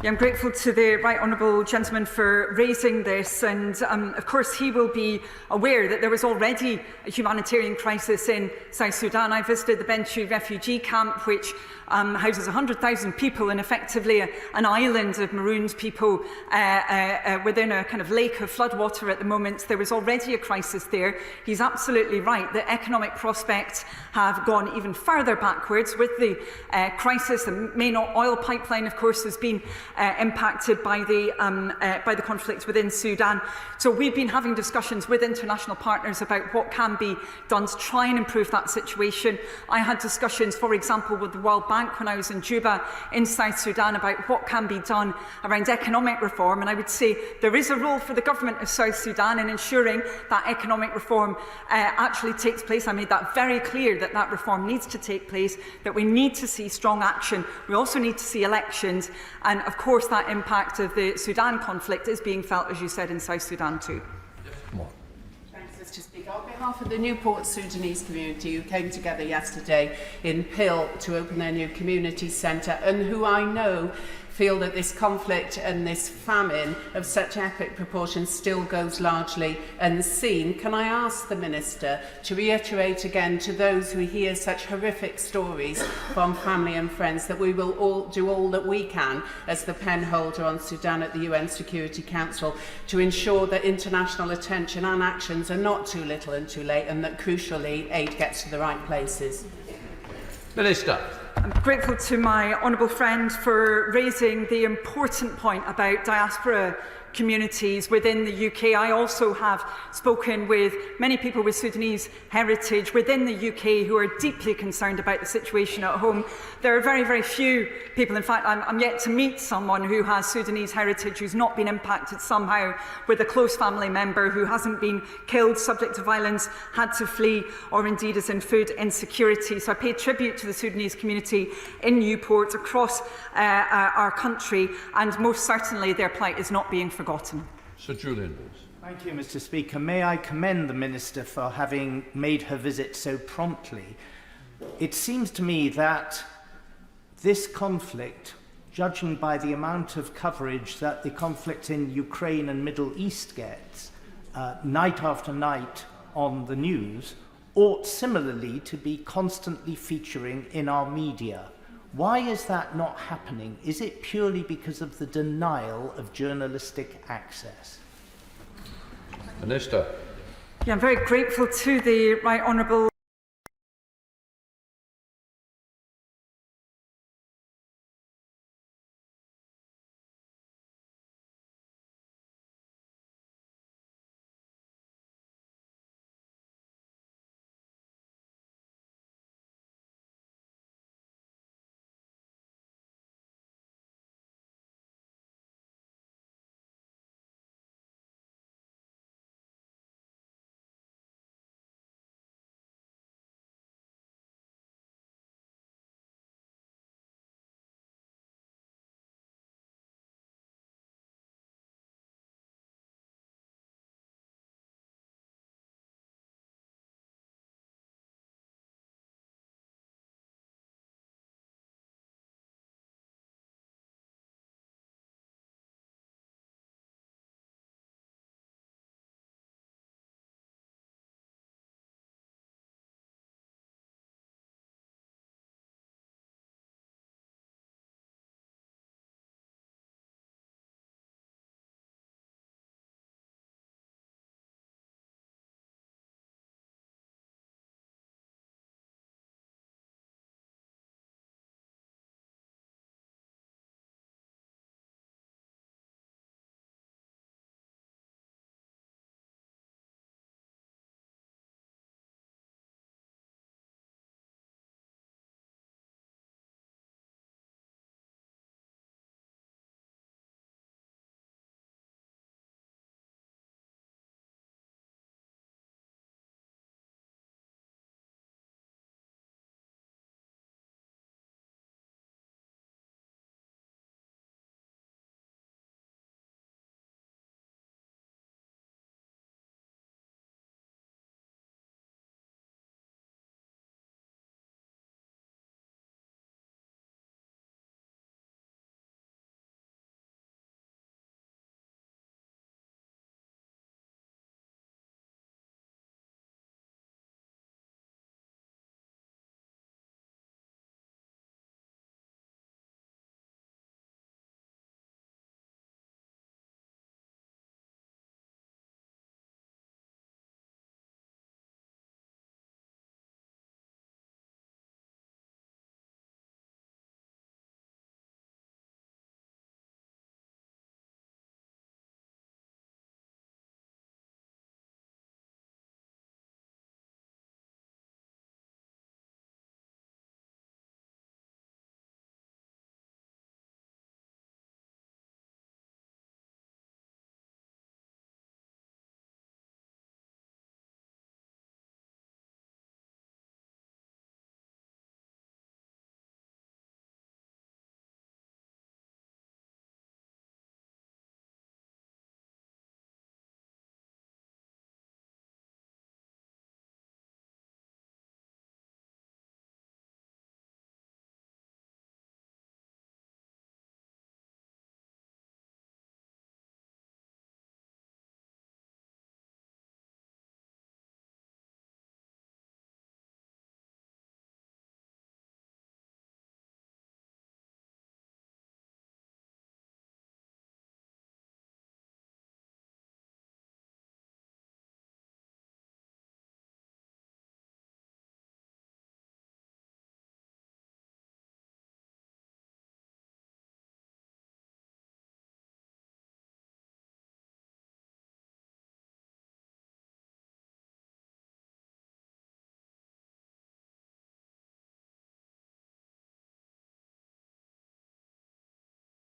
Yeah, I'm grateful to the right honourable gentleman for raising this, and of course he will be aware that there was already a humanitarian crisis in South Sudan. I visited the Bentiu refugee camp, which houses 100,000 people, and effectively an island of marooned people within a kind of lake of floodwater at the moment. There was already a crisis there. He's absolutely right that economic prospects have gone even further backwards with the crisis. The main oil pipeline, of course, has been impacted by the conflict within Sudan. So we've been having discussions with international partners about what can be done to try and improve that situation. I had discussions, for example, with the World Bank when I was in Juba in South Sudan about what can be done around economic reform, and I would say there is a role for the government of South Sudan in ensuring that economic reform actually takes place. I made that very clear, that that reform needs to take place, that we need to see strong action. We also need to see elections, and of course that impact of the Sudan conflict is being felt, as you said, in South Sudan too. Mr. Speaker, on behalf of the Newport Sudanese community who came together yesterday in Peel to open their new community centre, and who I know feel that this conflict and this famine of such epic proportions still goes largely unseen. Can I ask the Minister to reiterate again to those who hear such horrific stories from family and friends that we will all do all that we can as the pen holder on Sudan at the UN Security Council to ensure that international attention and actions are not too little and too late, and that crucially aid gets to the right places? Minister. I'm grateful to my honourable friend for raising the important point about diaspora communities within the UK. I also have spoken with many people with Sudanese heritage within the UK who are deeply concerned about the situation at home. There are very, very few people, in fact, I'm yet to meet someone who has Sudanese heritage who's not been impacted somehow with a close family member who hasn't been killed, subject to violence, had to flee, or indeed is in food insecurity. So I pay tribute to the Sudanese community in Newport, across our country, and most certainly their plight is not being forgotten. Sir Julian. Thank you, Mr. Speaker. May I commend the Minister for having made her visit so promptly. It seems to me that this conflict, judging by the amount of coverage that the conflict in Ukraine and Middle East gets, night after night on the news, ought similarly to be constantly featuring in our media. Why is that not happening? Is it purely because of the denial of journalistic access? Minister. Yeah, I'm very grateful to the Right Honourable